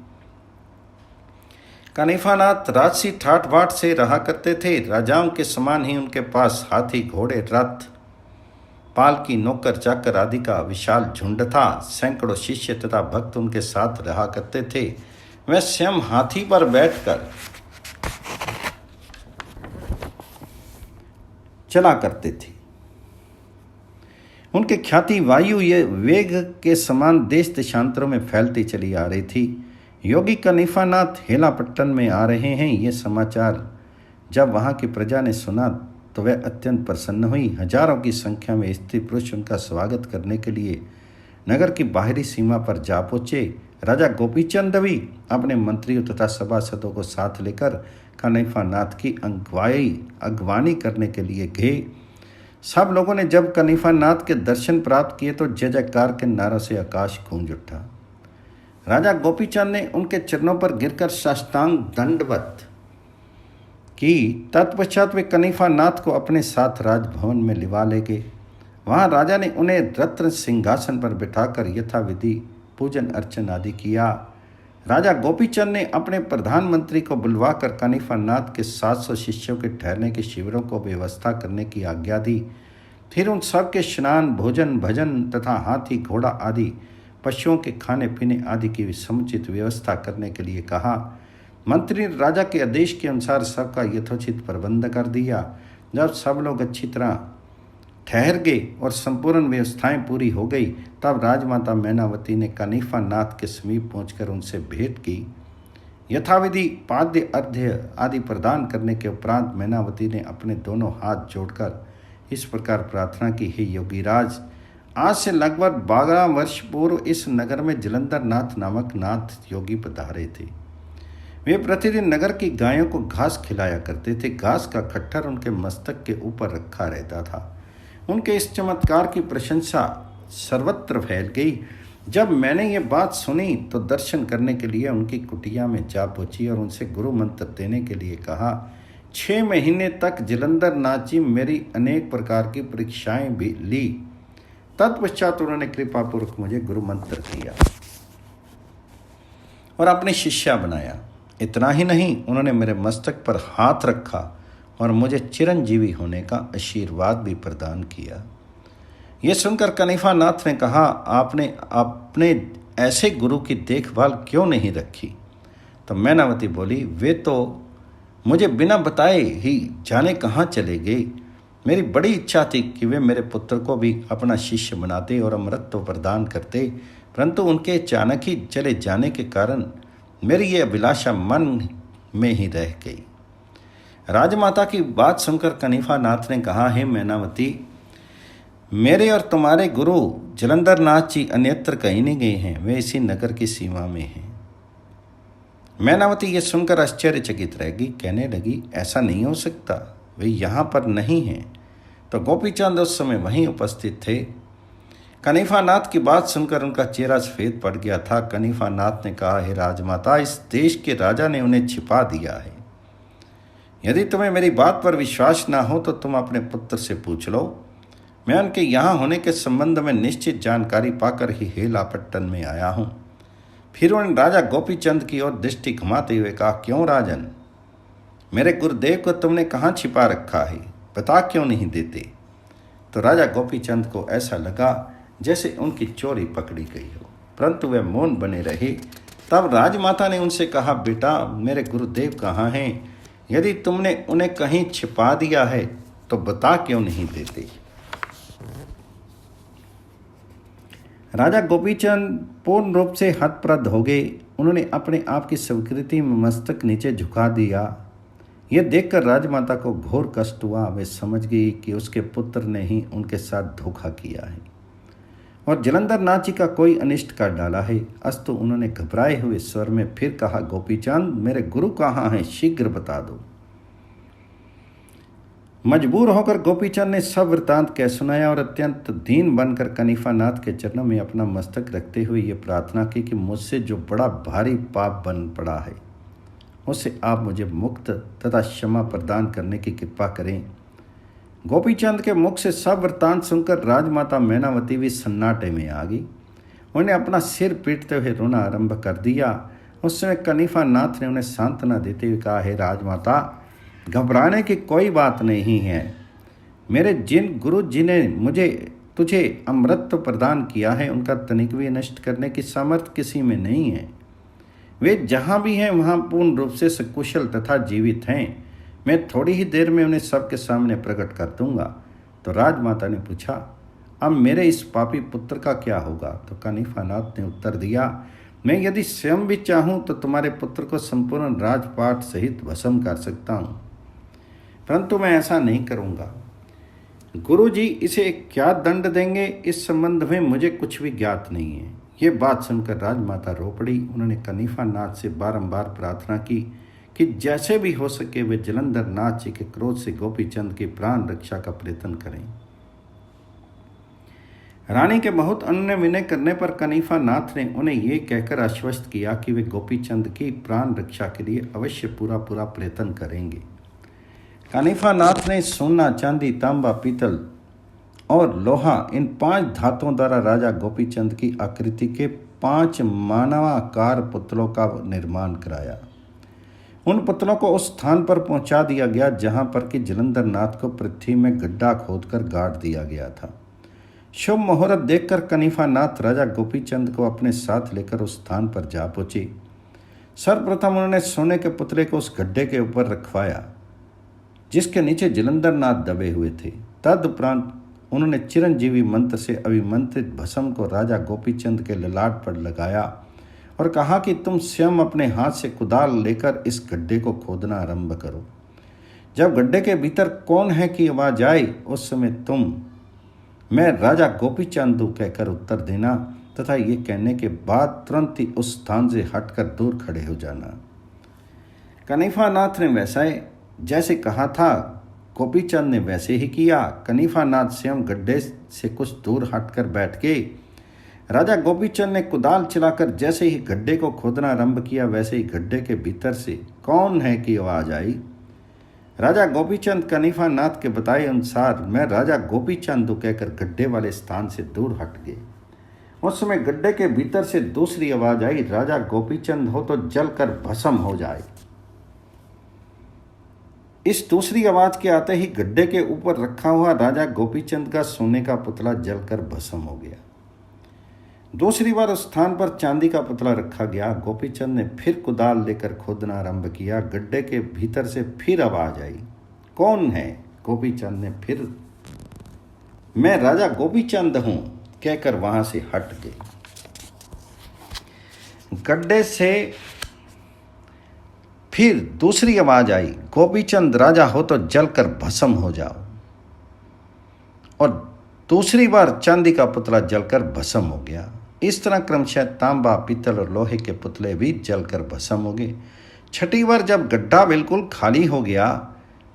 कनिफानाथ राजसी ठाठ बाट से रहा करते थे। राजाओं के समान ही उनके पास हाथी, घोड़े, रथ, पालकी, नौकर चाकर आदि का विशाल झुंड था। सैकड़ों शिष्य तथा भक्त उनके साथ रहा करते थे। वह स्वयं हाथी पर बैठकर चला करते थे। उनकी ख्याति वायु ये वेग के समान देश देशांतरों में फैलती चली आ रही थी। योगी कनिफानाथ हेलापट्टन में आ रहे हैं, ये समाचार जब वहाँ की प्रजा ने सुना तो वह अत्यंत प्रसन्न हुई। हजारों की संख्या में स्त्री पुरुष उनका स्वागत करने के लिए नगर की बाहरी सीमा पर जा पहुँचे। राजा गोपीचंद भी अपने मंत्रियों तथा सभासदों को साथ लेकर कनिफानाथ की अगवानी करने के लिए गए। सब लोगों ने जब कनिफानाथ के दर्शन प्राप्त किए तो जय जयकार के नारों से आकाश गूंज उठा। राजा गोपीचंद ने उनके चरणों पर गिरकर साष्टांग दंडवत की। तत्पश्चात वे कनीफा नाथ को अपने साथ राजभवन में लिवा ले गए। वहाँ राजा ने उन्हें रत्न सिंहासन पर बिठाकर यथाविधि पूजन अर्चन आदि किया। राजा गोपीचंद ने अपने प्रधानमंत्री को बुलवाकर कनीफा नाथ के 700 शिष्यों के ठहरने के शिविरों को व्यवस्था करने की आज्ञा दी। फिर उन सब के स्नान, भोजन, भजन तथा हाथी, घोड़ा आदि पशुओं के खाने पीने आदि की समुचित व्यवस्था करने के लिए कहा। मंत्री ने राजा के आदेश के अनुसार सबका यथोचित प्रबंध कर दिया। जब सब लोग अच्छी तरह ठहर गए और संपूर्ण व्यवस्थाएं पूरी हो गई, तब राजमाता मैनावती ने कनीफा नाथ के समीप पहुंचकर उनसे भेंट की। यथाविधि पाद्य अर्घ्य आदि प्रदान करने के उपरांत मैनावती ने अपने दोनों हाथ जोड़कर इस प्रकार प्रार्थना की, हे योगीराज, आज से लगभग 12 वर्ष पूर्व इस नगर में जलंधर नाथ नामक नाथ योगी पधारे थे। वे प्रतिदिन नगर की गायों को घास खिलाया करते थे। घास का खट्टर उनके मस्तक के ऊपर रखा रहता था। उनके इस चमत्कार की प्रशंसा सर्वत्र फैल गई। जब मैंने ये बात सुनी तो दर्शन करने के लिए उनकी कुटिया में जा पहुंची और उनसे गुरु मंत्र देने के लिए कहा। 6 महीने तक जलंधर नाथ जी मेरी अनेक प्रकार की परीक्षाएं भी ली। तत्पश्चात उन्होंने कृपापूर्वक मुझे गुरु मंत्र दिया और अपनी शिष्या बनाया। इतना ही नहीं, उन्होंने मेरे मस्तक पर हाथ रखा और मुझे चिरंजीवी होने का आशीर्वाद भी प्रदान किया। ये सुनकर कनीफा नाथ ने कहा, आपने अपने ऐसे गुरु की देखभाल क्यों नहीं रखी? तो मैनावती बोली, वे तो मुझे बिना बताए ही जाने कहाँ चले गए। मेरी बड़ी इच्छा थी कि वे मेरे पुत्र को भी अपना शिष्य बनाते और अमृतत्व प्रदान करते, परंतु उनके अचानक ही चले जाने के कारण मेरी ये अभिलाषा मन में ही रह गई। राजमाता की बात सुनकर कनीफा नाथ ने कहा, हे मैनावती, मेरे और तुम्हारे गुरु जलंधर नाथ जी अन्यत्र कहीं नहीं गए हैं, वे इसी नगर की सीमा में हैं। मैनावती ये सुनकर आश्चर्यचकित रह गई, कहने लगी, ऐसा नहीं हो सकता, वे यहाँ पर नहीं हैं। तो गोपीचंद उस समय वहीं उपस्थित थे। कनीफा नाथ की बात सुनकर उनका चेहरा सफेद पड़ गया था। कनीफा नाथ ने कहा, हे राजमाता, इस देश के राजा ने उन्हें छिपा दिया है। यदि तुम्हें मेरी बात पर विश्वास ना हो तो तुम अपने पुत्र से पूछ लो। मैं उनके यहाँ होने के संबंध में निश्चित जानकारी पाकर ही हेलापट्टन में आया हूँ। फिर उन्होंने राजा गोपीचंद की ओर दृष्टि घुमाते हुए कहा, क्यों राजन, मेरे गुरुदेव को तुमने कहाँ छिपा रखा है, बता क्यों नहीं देते? तो राजा गोपीचंद को ऐसा लगा जैसे उनकी चोरी पकड़ी गई हो, परंतु वे मौन बने रहे। तब राजमाता ने उनसे कहा, बेटा, मेरे गुरुदेव कहाँ हैं? यदि तुमने उन्हें कहीं छिपा दिया है तो बता क्यों नहीं देते? राजा गोपीचंद पूर्ण रूप से हतप्रद हो गए। उन्होंने अपने आप की स्वीकृति में मस्तक नीचे झुका दिया। यह देखकर राजमाता को घोर कष्ट हुआ। वे समझ गई कि उसके पुत्र ने ही उनके साथ धोखा किया है और जलंधर नाथ जी का कोई अनिष्ट कर डाला है। अस्तु उन्होंने घबराए हुए स्वर में फिर कहा, गोपीचंद, मेरे गुरु कहाँ हैं, शीघ्र बता दो। मजबूर होकर गोपीचंद ने सब वृतांत कह सुनाया और अत्यंत दीन बनकर कनीफा नाथ के चरणों में अपना मस्तक रखते हुए ये प्रार्थना की कि मुझसे जो बड़ा भारी पाप बन पड़ा है उससे आप मुझे मुक्त तथा क्षमा प्रदान करने की कृपा करें। गोपीचंद के मुख से सब वृतांत सुनकर राजमाता मैनावती भी सन्नाटे में आ गई। उन्हें अपना सिर पीटते हुए रोना आरंभ कर दिया। उस समय कनीफा नाथ ने उन्हें सांत्वना देते हुए कहा, हे राजमाता, घबराने की कोई बात नहीं है। मेरे जिन गुरु जी ने तुझे अमृतत्व प्रदान किया है उनका तनिक भी नष्ट करने की सामर्थ्य किसी में नहीं है। वे जहाँ भी हैं वहाँ पूर्ण रूप से सकुशल तथा जीवित हैं। मैं थोड़ी ही देर में उन्हें सबके सामने प्रकट कर दूंगा। तो राजमाता ने पूछा, अब मेरे इस पापी पुत्र का क्या होगा? तो कनीफा नाथ ने उत्तर दिया, मैं यदि स्वयं भी चाहूँ तो तुम्हारे पुत्र को संपूर्ण राजपाट सहित भस्म कर सकता हूँ, परंतु मैं ऐसा नहीं करूँगा। गुरु जी इसे क्या दंड देंगे इस संबंध में मुझे कुछ भी ज्ञात नहीं है। ये बात सुनकर राजमाता रो पड़ी। उन्होंने कनीफा नाथ से बारंबार प्रार्थना की कि जैसे भी हो सके वे जलंधर नाथ जी के क्रोध से गोपीचंद की प्राण रक्षा का प्रयत्न करें। रानी के बहुत अन्य विनय करने पर कनीफा नाथ ने उन्हें ये कहकर आश्वस्त किया कि वे गोपीचंद की प्राण रक्षा के लिए अवश्य पूरा पूरा प्रयत्न करेंगे। कनीफा नाथ ने सोना, चांदी, तांबा, पीतल और लोहा, इन 5 धातुओं द्वारा राजा गोपीचंद की आकृति के 5 मानवाकार पुतलों का निर्माण कराया। उन पुतलों को उस स्थान पर पहुंचा दिया गया जहां पर कि जलंधर नाथ को पृथ्वी में गड्ढा खोदकर गाड़ दिया गया था। शुभ मुहूर्त देखकर कनीफा नाथ राजा गोपीचंद को अपने साथ लेकर उस स्थान पर जा पहुंचे। सर्वप्रथम उन्होंने सोने के पुतले को उस गड्ढे के ऊपर रखवाया जिसके नीचे जलंधर नाथ दबे हुए थे। तदुपरांत उन्होंने चिरंजीवी मंत्र से अभिमंत्रित भस्म को राजा गोपीचंद के ललाट पर लगाया और कहा कि तुम स्वयं अपने हाथ से कुदाल लेकर इस गड्ढे को खोदना आरंभ करो। जब गड्ढे के भीतर कौन है की आवाज आई, उस समय तुम मैं राजा गोपीचंद हूं कहकर उत्तर देना तथा ये कहने के बाद तुरंत ही उस स्थान से हटकर दूर खड़े हो जाना। कनीफा नाथ ने वैसा जैसे कहा था, गोपीचंद ने वैसे ही किया। कनीफा नाथ स्वयं गड्ढे से कुछ दूर हटकर बैठ गए। राजा गोपीचंद ने कुदाल चलाकर जैसे ही गड्ढे को खोदना आरंभ किया, वैसे ही गड्ढे के भीतर से कौन है की आवाज आई। राजा गोपीचंद कनीफा नाथ के बताए अनुसार मैं राजा गोपीचंद हूं कहकर गड्ढे वाले स्थान से दूर हट गए। उस समय गड्ढे के भीतर से दूसरी आवाज आई, राजा गोपीचंद हो तो जलकर भस्म हो जाए। इस दूसरी आवाज के आते ही गड्ढे के ऊपर रखा हुआ राजा गोपीचंद का सोने का पुतला जलकर भस्म हो गया। दूसरी बार उस स्थान पर चांदी का पुतला रखा गया। गोपीचंद ने फिर कुदाल लेकर खोदना आरंभ किया। गड्ढे के भीतर से फिर आवाज आई, कौन है। गोपीचंद ने फिर मैं राजा गोपीचंद हूं कहकर वहां से हट गए। गड्ढे से फिर दूसरी आवाज आई, गोपीचंद राजा हो तो जलकर भस्म हो जाओ। और दूसरी बार चांदी का पुतला जलकर भस्म हो गया। इस तरह क्रमशः तांबा, पीतल और लोहे के पुतले भी जलकर भस्म हो गए। छठी बार जब गड्ढा बिल्कुल खाली हो गया,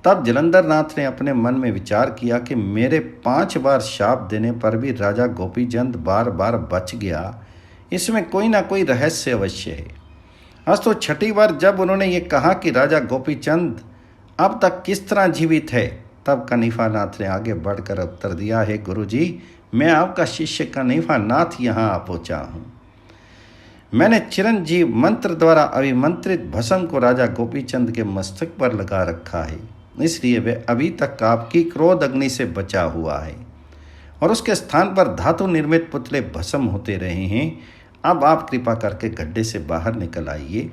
तब जलंधर नाथ ने अपने मन में विचार किया कि मेरे 5 बार शाप देने पर भी राजा गोपीचंद बार बार बच गया, इसमें कोई ना कोई रहस्य अवश्य है। आज तो छठी बार जब उन्होंने ये कहा कि राजा गोपीचंद अब तक किस तरह जीवित है, तब कनीफा नाथ ने आगे बढ़कर उत्तर दिया, है गुरुजी, मैं आपका शिष्य कनीफा नाथ यहाँ आ पहुँचा हूँ। मैंने चिरंजीव मंत्र द्वारा अभिमंत्रित भस्म को राजा गोपीचंद के मस्तक पर लगा रखा है, इसलिए वह अभी तक आपकी क्रोध अग्नि से बचा हुआ है और उसके स्थान पर धातु निर्मित पुतले भस्म होते रहे हैं। अब आप कृपा करके गड्ढे से बाहर निकल आइए।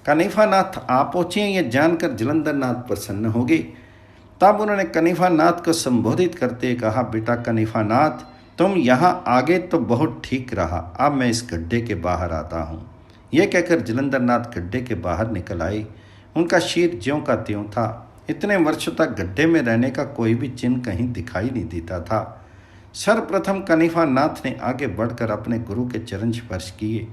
कनीफा नाथ आप पहुँचे ये जानकर जलंधर नाथ प्रसन्न हो गए। तब उन्होंने कनीफा नाथ को संबोधित करते कहा, बेटा कनीफा नाथ, तुम यहाँ आगे तो बहुत ठीक रहा, अब मैं इस गड्ढे के बाहर आता हूँ। यह कहकर जलंधर नाथ गड्ढे के बाहर निकल आए। उनका शीर ज्यों का त्यों था। इतने वर्षों तक गड्ढे में रहने का कोई भी चिन्ह कहीं दिखाई नहीं देता था। सर्वप्रथम कनीफा नाथ ने आगे बढ़कर अपने गुरु के चरण स्पर्श किए।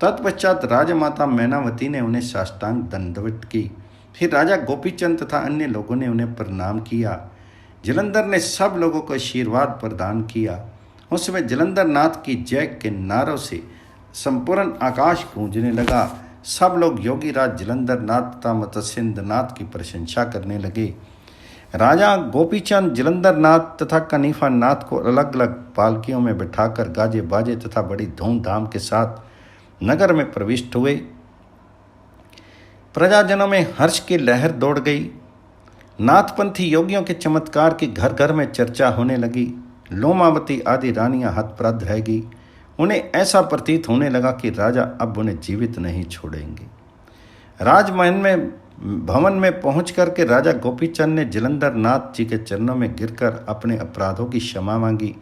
तत्पश्चात राजमाता मैनावती ने उन्हें साष्टांग दंडवत की। फिर राजा गोपीचंद तथा अन्य लोगों ने उन्हें प्रणाम किया। जलंधर ने सब लोगों को आशीर्वाद प्रदान किया। उस समय जलंधर नाथ की जय के नारों से संपूर्ण आकाश गूंजने लगा। सब लोग योगी राज जलंधर नाथ तथा मत्स्येंद्र नाथ की प्रशंसा करने लगे। राजा गोपीचंद जलंधर नाथ तथा कनीफा नाथ को अलग अलग पालकियों में बिठाकर गाजे बाजे तथा बड़ी धूमधाम के साथ नगर में प्रविष्ट हुए। प्रजाजनों में हर्ष की लहर दौड़ गई। नाथपंथी योगियों के चमत्कार की घर घर में चर्चा होने लगी। लोमावती आदि रानियां हतप्रद रह गई। उन्हें ऐसा प्रतीत होने लगा कि राजा अब उन्हें जीवित नहीं छोड़ेंगे। राजमहल में भवन में पहुंच करके राजा गोपीचंद ने जलंधर नाथ जी के चरणों में गिरकर अपने अपराधों की क्षमा मांगी।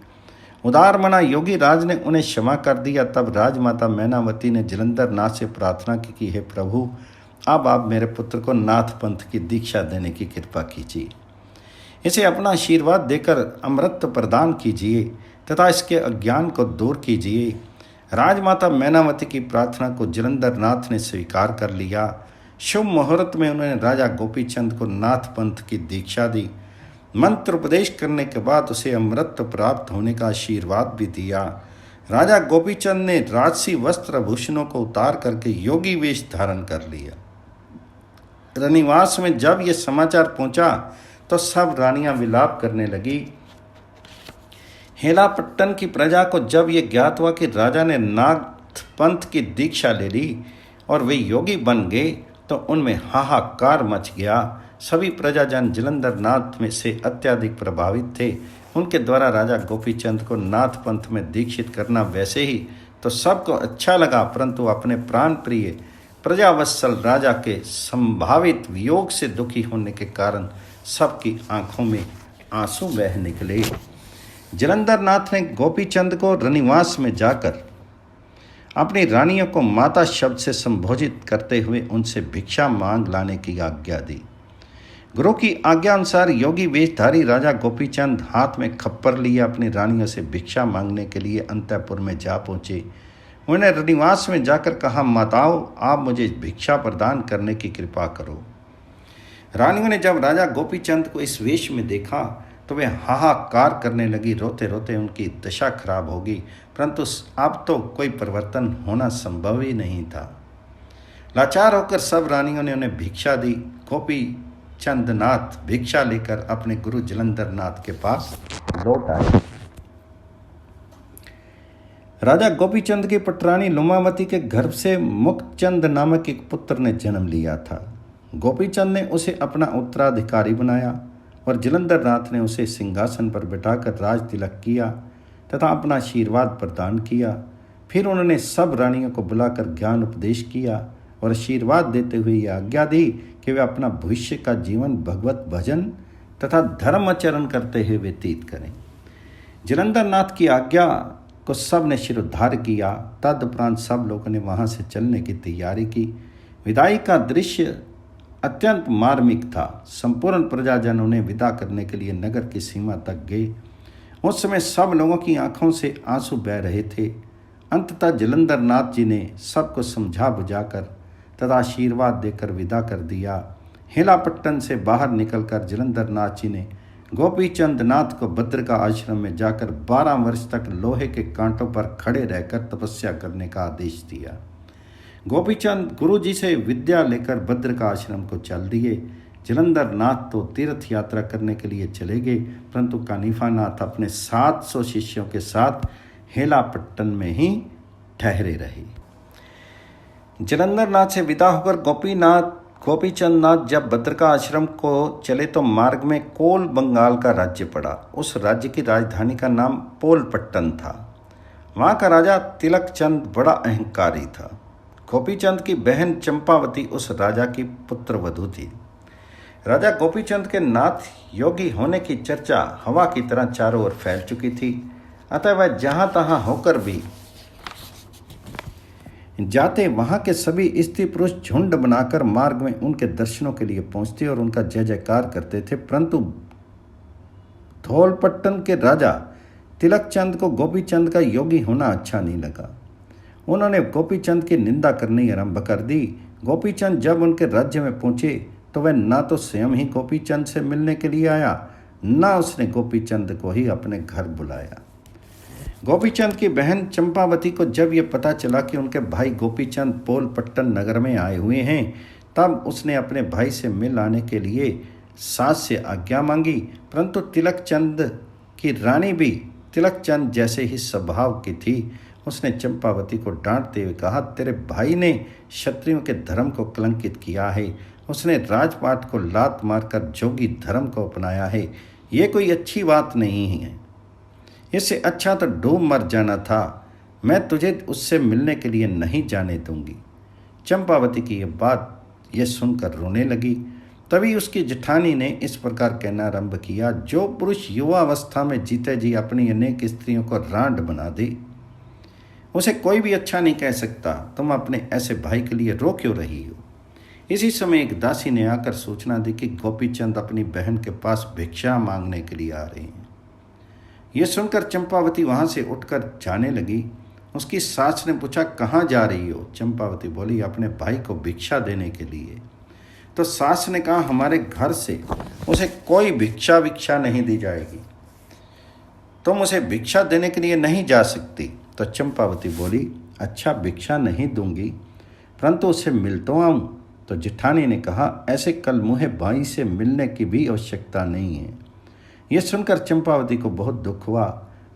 उदार मना योगी राज ने उन्हें क्षमा कर दिया। तब राजमाता मैनावती ने जलंधर नाथ से प्रार्थना की कि हे प्रभु, अब आप मेरे पुत्र को नाथ पंथ की दीक्षा देने की कृपा कीजिए। इसे अपना आशीर्वाद देकर अमृत प्रदान कीजिए तथा इसके अज्ञान को दूर कीजिए। राजमाता मैनावती की प्रार्थना को जलंधर नाथ ने स्वीकार कर लिया। शुभ मुहूर्त में उन्होंने राजा गोपीचंद को नाथ पंथ की दीक्षा दी। मंत्र उपदेश करने के बाद उसे अमृत प्राप्त होने का आशीर्वाद भी दिया। राजा गोपीचंद ने राजसी वस्त्र आभूषणों को उतार करके योगी वेश धारण कर लिया। रनिवास में जब यह समाचार पहुंचा तो सब रानियां विलाप करने लगी। हेलापट्टन की प्रजा को जब यह ज्ञात हुआ कि राजा ने नाथ पंथ की दीक्षा ले ली और वे योगी बन गए तो उनमें हाहाकार मच गया। सभी प्रजाजन जलंधर नाथ में से अत्यधिक प्रभावित थे। उनके द्वारा राजा गोपीचंद को नाथ पंथ में दीक्षित करना वैसे ही तो सबको अच्छा लगा, परंतु अपने प्राण प्रिय प्रजावत्सल राजा के संभावित वियोग से दुखी होने के कारण सबकी आंखों में आंसू बह निकले। जलंधर नाथ ने गोपीचंद को रनिवास में जाकर अपनी रानियों को माता शब्द से संबोधित करते हुए उनसे भिक्षा मांग लाने की आज्ञा दी। गुरु की आज्ञा अनुसार योगी वेशधारी राजा गोपीचंद हाथ में खप्पर लिए अपनी रानियों से भिक्षा मांगने के लिए अंतःपुर में जा पहुँचे। उन्हें रनिवास में जाकर कहा, माताओं, आप मुझे भिक्षा प्रदान करने की कृपा करो। रानियों ने जब राजा गोपीचंद को इस वेश में देखा तो वे हाहाकार करने लगी। रोते रोते उनकी दशा खराब होगी, परंतु अब तो कोई परिवर्तन होना संभव ही नहीं था। लाचार होकर सब रानियों ने उन्हें भिक्षा दी। गोपीचंद नाथ भिक्षा लेकर अपने गुरु जलंधर नाथ के पास लौट आए। राजा गोपीचंद की पटरानी लुमावती के गर्भ से मुक्तचंद नामक एक पुत्र ने जन्म लिया था। गोपीचंद ने उसे अपना उत्तराधिकारी बनाया और जलंधर नाथ ने उसे सिंहासन पर बिठाकर राज तिलक किया तथा अपना आशीर्वाद प्रदान किया। फिर उन्होंने सब रानियों को बुलाकर ज्ञान उपदेश किया और आशीर्वाद देते हुए यह आज्ञा दी कि वे अपना भविष्य का जीवन भगवत भजन तथा धर्म आचरण करते हुए व्यतीत करें। जलंधर नाथ की आज्ञा को सब ने शिरोधार्य किया। तदुपरांत सब लोगों ने वहाँ से चलने की तैयारी की। विदाई का दृश्य अत्यंत मार्मिक था। संपूर्ण प्रजाजन उन्हें विदा करने के लिए नगर की सीमा तक गए। उस समय सब लोगों की आंखों से आंसू बह रहे थे। अंततः जलंधर नाथ जी ने सबको समझा बुझाकर तथा आशीर्वाद देकर विदा कर दिया। हेलापट्टन से बाहर निकलकर जलंधर नाथ जी ने गोपीचंद नाथ को भद्रका आश्रम में जाकर 12 वर्ष तक लोहे के कांटों पर खड़े रहकर तपस्या करने का आदेश दिया। गोपीचंद गुरुजी से विद्या लेकर भद्रका आश्रम को चल दिए। जलंधर नाथ तो तीर्थ यात्रा करने के लिए चले गए, परंतु कानिफा नाथ अपने 700 शिष्यों के साथ हेलापट्टन में ही ठहरे रहे। जलंधर नाथ से विदा होकर गोपीचंद नाथ जब भद्रका आश्रम को चले तो मार्ग में कोल बंगाल का राज्य पड़ा। उस राज्य की राजधानी का नाम पोलपट्टन था। वहाँ का राजा तिलक चंद बड़ा अहंकारी था। गोपीचंद की बहन चंपावती उस राजा की पुत्र वधू थी। राजा गोपीचंद के नाथ योगी होने की चर्चा हवा की तरह चारों ओर फैल चुकी थी। अतः वह जहाँ तहाँ होकर भी जाते वहाँ के सभी स्त्री पुरुष झुंड बनाकर मार्ग में उनके दर्शनों के लिए पहुँचते और उनका जय जयकार करते थे। परंतु धौलपट्टन के राजा तिलकचंद को गोपीचंद का योगी होना अच्छा नहीं लगा। उन्होंने गोपीचंद की निंदा करनी आरंभ कर दी। गोपीचंद जब उनके राज्य में पहुंचे तो वह ना तो स्वयं ही गोपीचंद से मिलने के लिए आया, ना उसने गोपीचंद को ही अपने घर बुलाया। गोपीचंद की बहन चंपावती को जब यह पता चला कि उनके भाई गोपीचंद पोलपट्टन नगर में आए हुए हैं, तब उसने अपने भाई से मिल आने के लिए सास से आज्ञा मांगी। परंतु तिलकचंद की रानी भी तिलकचंद जैसे ही स्वभाव की थी। उसने चंपावती को डांटते हुए कहा, तेरे भाई ने क्षत्रियों के धर्म को कलंकित किया है। उसने राजपाट को लात मारकर जोगी धर्म को अपनाया है। ये कोई अच्छी बात नहीं है। इससे अच्छा तो डूब मर जाना था। मैं तुझे उससे मिलने के लिए नहीं जाने दूंगी। चंपावती की यह सुनकर रोने लगी। तभी उसकी जेठानी ने इस प्रकार कहना आरंभ किया, जो पुरुष युवा अवस्था में जीते जी अपनी अनेक स्त्रियों को रांड बना दे, उसे कोई भी अच्छा नहीं कह सकता। तुम अपने ऐसे भाई के लिए रो क्यों रही हो? इसी समय एक दासी ने आकर सूचना दी कि गोपीचंद अपनी बहन के पास भिक्षा मांगने के लिए आ रहे हैं। यह सुनकर चंपावती वहाँ से उठकर जाने लगी। उसकी सास ने पूछा, कहाँ जा रही हो? चंपावती बोली, अपने भाई को भिक्षा देने के लिए। तो सास ने कहा, हमारे घर से उसे कोई भिक्षा नहीं दी जाएगी, तुम उसे भिक्षा देने के लिए नहीं जा सकती। तो चंपावती बोली, अच्छा भिक्षा नहीं दूंगी, परंतु उसे मिल तो आऊं। तो जिठानी ने कहा, ऐसे कल मुँहे बाई से मिलने की भी आवश्यकता नहीं है। यह सुनकर चंपावती को बहुत दुख हुआ।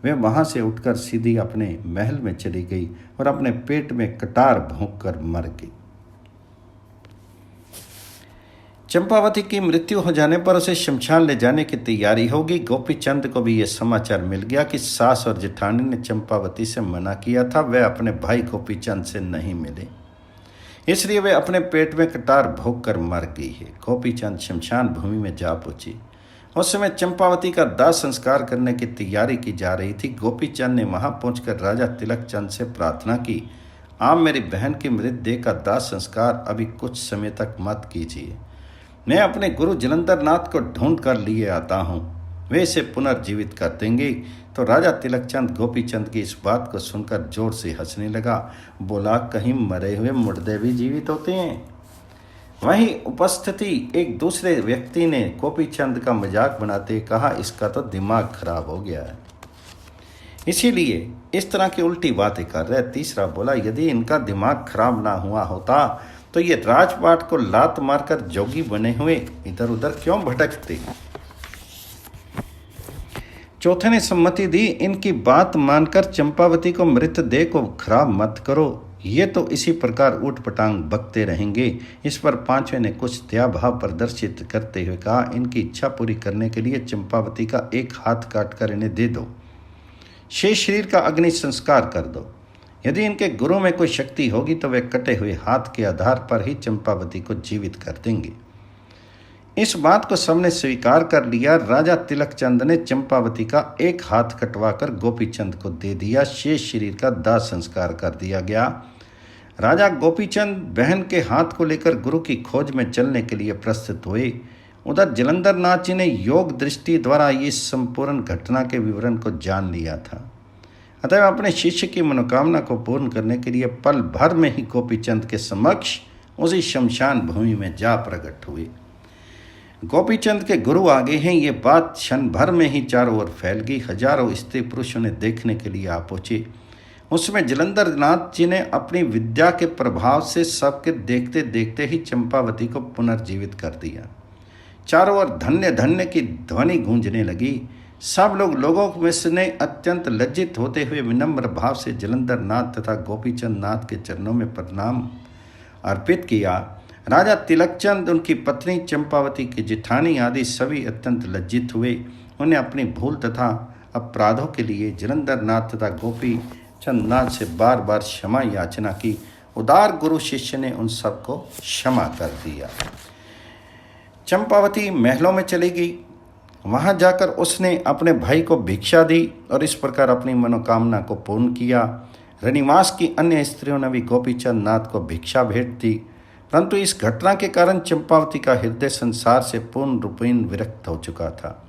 वे वहाँ से उठकर सीधी अपने महल में चली गई और अपने पेट में कटार भोंक कर मर गई। चंपावती की मृत्यु हो जाने पर उसे शमशान ले जाने की तैयारी होगी। गोपीचंद को भी यह समाचार मिल गया कि सास और जेठानी ने चंपावती से मना किया था, वे अपने भाई गोपीचंद से नहीं मिले, इसलिए वे अपने पेट में कटार भोंक कर मर गई है। गोपीचंद शमशान भूमि में जा पहुंची। उस समय चंपावती का दाह संस्कार करने की तैयारी की जा रही थी। गोपीचंद ने वहां पहुंचकर राजा तिलकचंद से प्रार्थना की, आप मेरी बहन की मृतदेह का दाह संस्कार अभी कुछ समय तक मत कीजिए, मैं अपने गुरु जलंधर नाथ को ढूंढ कर लिए आता हूँ, वे इसे पुनर्जीवित कर देंगे। तो राजा तिलकचंद गोपीचंद की इस बात को सुनकर जोर से हंसने लगा। बोला, कहीं मरे हुए मुर्दे भी जीवित होते हैं। वहीं उपस्थिति एक दूसरे व्यक्ति ने गोपीचंद का मजाक बनाते कहा, इसका तो दिमाग खराब हो गया है, इसीलिए इस तरह की उल्टी बातें कर रहे। तीसरा बोला, यदि इनका दिमाग खराब ना हुआ होता तो ये राजपाट को लात मारकर जोगी बने हुए इधर उधर क्यों भटकते। चौथे ने सम्मति दी, इनकी बात मानकर चंपावती को मृतदेह को खराब मत करो, ये तो इसी प्रकार ऊट पटांग बकते रहेंगे। इस पर पांचवें ने कुछ दयाभाव प्रदर्शित करते हुए कहा, इनकी इच्छा पूरी करने के लिए चंपावती का एक हाथ काटकर इन्हें दे दो, शेष शरीर का अग्नि संस्कार कर दो। यदि इनके गुरु में कोई शक्ति होगी तो वे कटे हुए हाथ के आधार पर ही चंपावती को जीवित कर देंगे। इस बात को सबने स्वीकार कर लिया। राजा तिलकचंद ने चंपावती का एक हाथ कटवाकर गोपीचंद को दे दिया, शेष शरीर का दाह संस्कार कर दिया गया। राजा गोपीचंद बहन के हाथ को लेकर गुरु की खोज में चलने के लिए प्रस्तुत हुए। उधर जलंधर नाथ जी ने योग दृष्टि द्वारा इस संपूर्ण घटना के विवरण को जान लिया था, अतः अपने शिष्य की मनोकामना को पूर्ण करने के लिए पल भर में ही गोपीचंद के समक्ष उसी शमशान भूमि में जा प्रकट हुए। गोपीचंद के गुरु आगे हैं, ये बात क्षण भर में ही चारों ओर फैल गई। हजारों स्त्री पुरुष उन्हें देखने के लिए आ पहुंचे। उसमें जलंधर नाथ जी ने अपनी विद्या के प्रभाव से सबके देखते देखते ही चंपावती को पुनर्जीवित कर दिया। चारों ओर धन्य धन्य की ध्वनि गूंजने लगी। सब लोगों में से अत्यंत लज्जित होते हुए विनम्र भाव से जलंधर नाथ तथा गोपीचंद नाथ के चरणों में प्रणाम अर्पित किया। राजा तिलकचंद, उनकी पत्नी चंपावती की जेठानी आदि सभी अत्यंत लज्जित हुए। उन्हें अपनी भूल तथा अपराधों के लिए जलंधर नाथ तथा गोपीचंद नाथ से बार बार क्षमा याचना की। उदार गुरु शिष्य ने उन सबको क्षमा कर दिया। चंपावती महलों में चली गई। वहां जाकर उसने अपने भाई को भिक्षा दी और इस प्रकार अपनी मनोकामना को पूर्ण किया। रनिवास की अन्य स्त्रियों ने भी गोपीचंद नाथ को भिक्षा भेंट दी, परंतु इस घटना के कारण चंपावती का हृदय संसार से पूर्ण रूपेण विरक्त हो चुका था।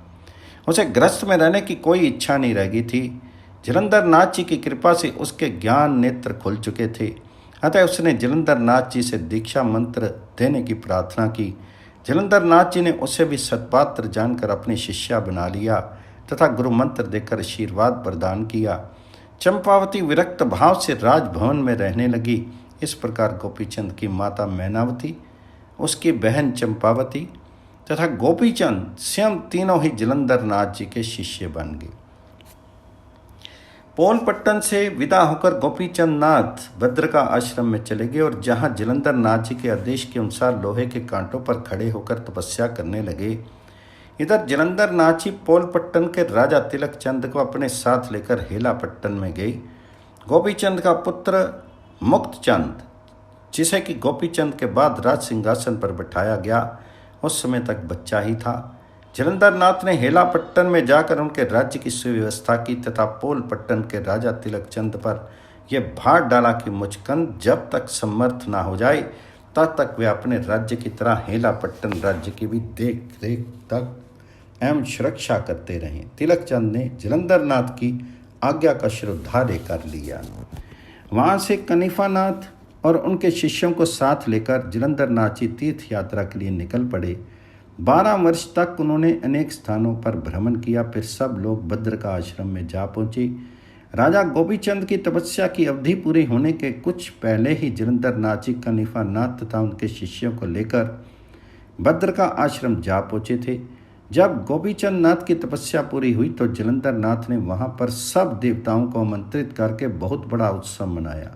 उसे गृहस्थ में रहने की कोई इच्छा नहीं रह गई थी। जलंधर नाथ जी की कृपा से उसके ज्ञान नेत्र खुल चुके थे, अतः उसने जलंधर नाथ जी से दीक्षा मंत्र देने की प्रार्थना की। जलंधर नाथ जी ने उसे भी सत्पात्र जानकर अपनी शिष्या बना लिया तथा गुरु मंत्र देकर आशीर्वाद प्रदान किया। चंपावती विरक्त भाव से राजभवन में रहने लगी। इस प्रकार गोपीचंद की माता मैनावती, उसकी बहन चंपावती तथा गोपीचंद स्वयं तीनों ही जलंधर नाथ जी के शिष्य बन गए। पोलपट्टन से विदा होकर गोपीचंद नाथ भद्रका आश्रम में चले गए और जहां जलंधर नाथ जी के आदेश के अनुसार लोहे के कांटों पर खड़े होकर तपस्या करने लगे। इधर जलंधर नाथ जी पोलपट्टन के राजा तिलकचंद को अपने साथ लेकर हेलापट्टन में गई। गोपीचंद का पुत्र मुक्तचंद, जिसे कि गोपीचंद के बाद राज सिंहासन पर बैठाया गया, उस समय तक बच्चा ही था। जलंधर नाथ ने हेलापट्टन में जाकर उनके राज्य की सुव्यवस्था की तथा पोलपट्टन के राजा तिलकचंद पर यह भार डाला कि मुचकंद जब तक समर्थ ना हो जाए तब तक वे अपने राज्य की तरह हेलापट्टन राज्य की भी देख रेख तक एवं सुरक्षा करते रहें। तिलकचंद ने जलंधर नाथ की आज्ञा का श्रद्धार्य कर लिया। वहाँ से कनिफानाथ और उनके शिष्यों को साथ लेकर जलंधर नाची तीर्थ यात्रा के लिए निकल पड़े। 12 वर्ष तक उन्होंने अनेक स्थानों पर भ्रमण किया। फिर सब लोग भद्रका आश्रम में जा पहुंचे। राजा गोपीचंद की तपस्या की अवधि पूरी होने के कुछ पहले ही जलंधर नाची कनिफा नाथ तथा उनके शिष्यों को लेकर भद्रका आश्रम जा पहुंचे थे। जब गोपीचंद नाथ की तपस्या पूरी हुई तो जलंधर नाथ ने वहां पर सब देवताओं को आमंत्रित करके बहुत बड़ा उत्सव मनाया।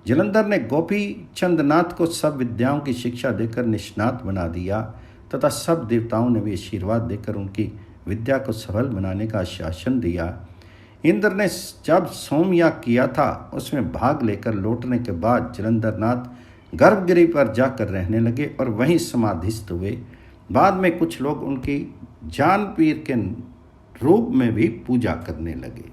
जलंधर ने गोपीचंद नाथ को सब विद्याओं की शिक्षा देकर निष्णात बना दिया तथा सब देवताओं ने भी आशीर्वाद देकर उनकी विद्या को सफल बनाने का आश्वासन दिया। इंद्र ने जब सोमयाग किया था उसमें भाग लेकर लौटने के बाद जलंधर नाथ गर्भगिरी पर जाकर रहने लगे और वहीं समाधिस्थ हुए। बाद में कुछ लोग उनकी जान पीर के रूप में भी पूजा करने लगे।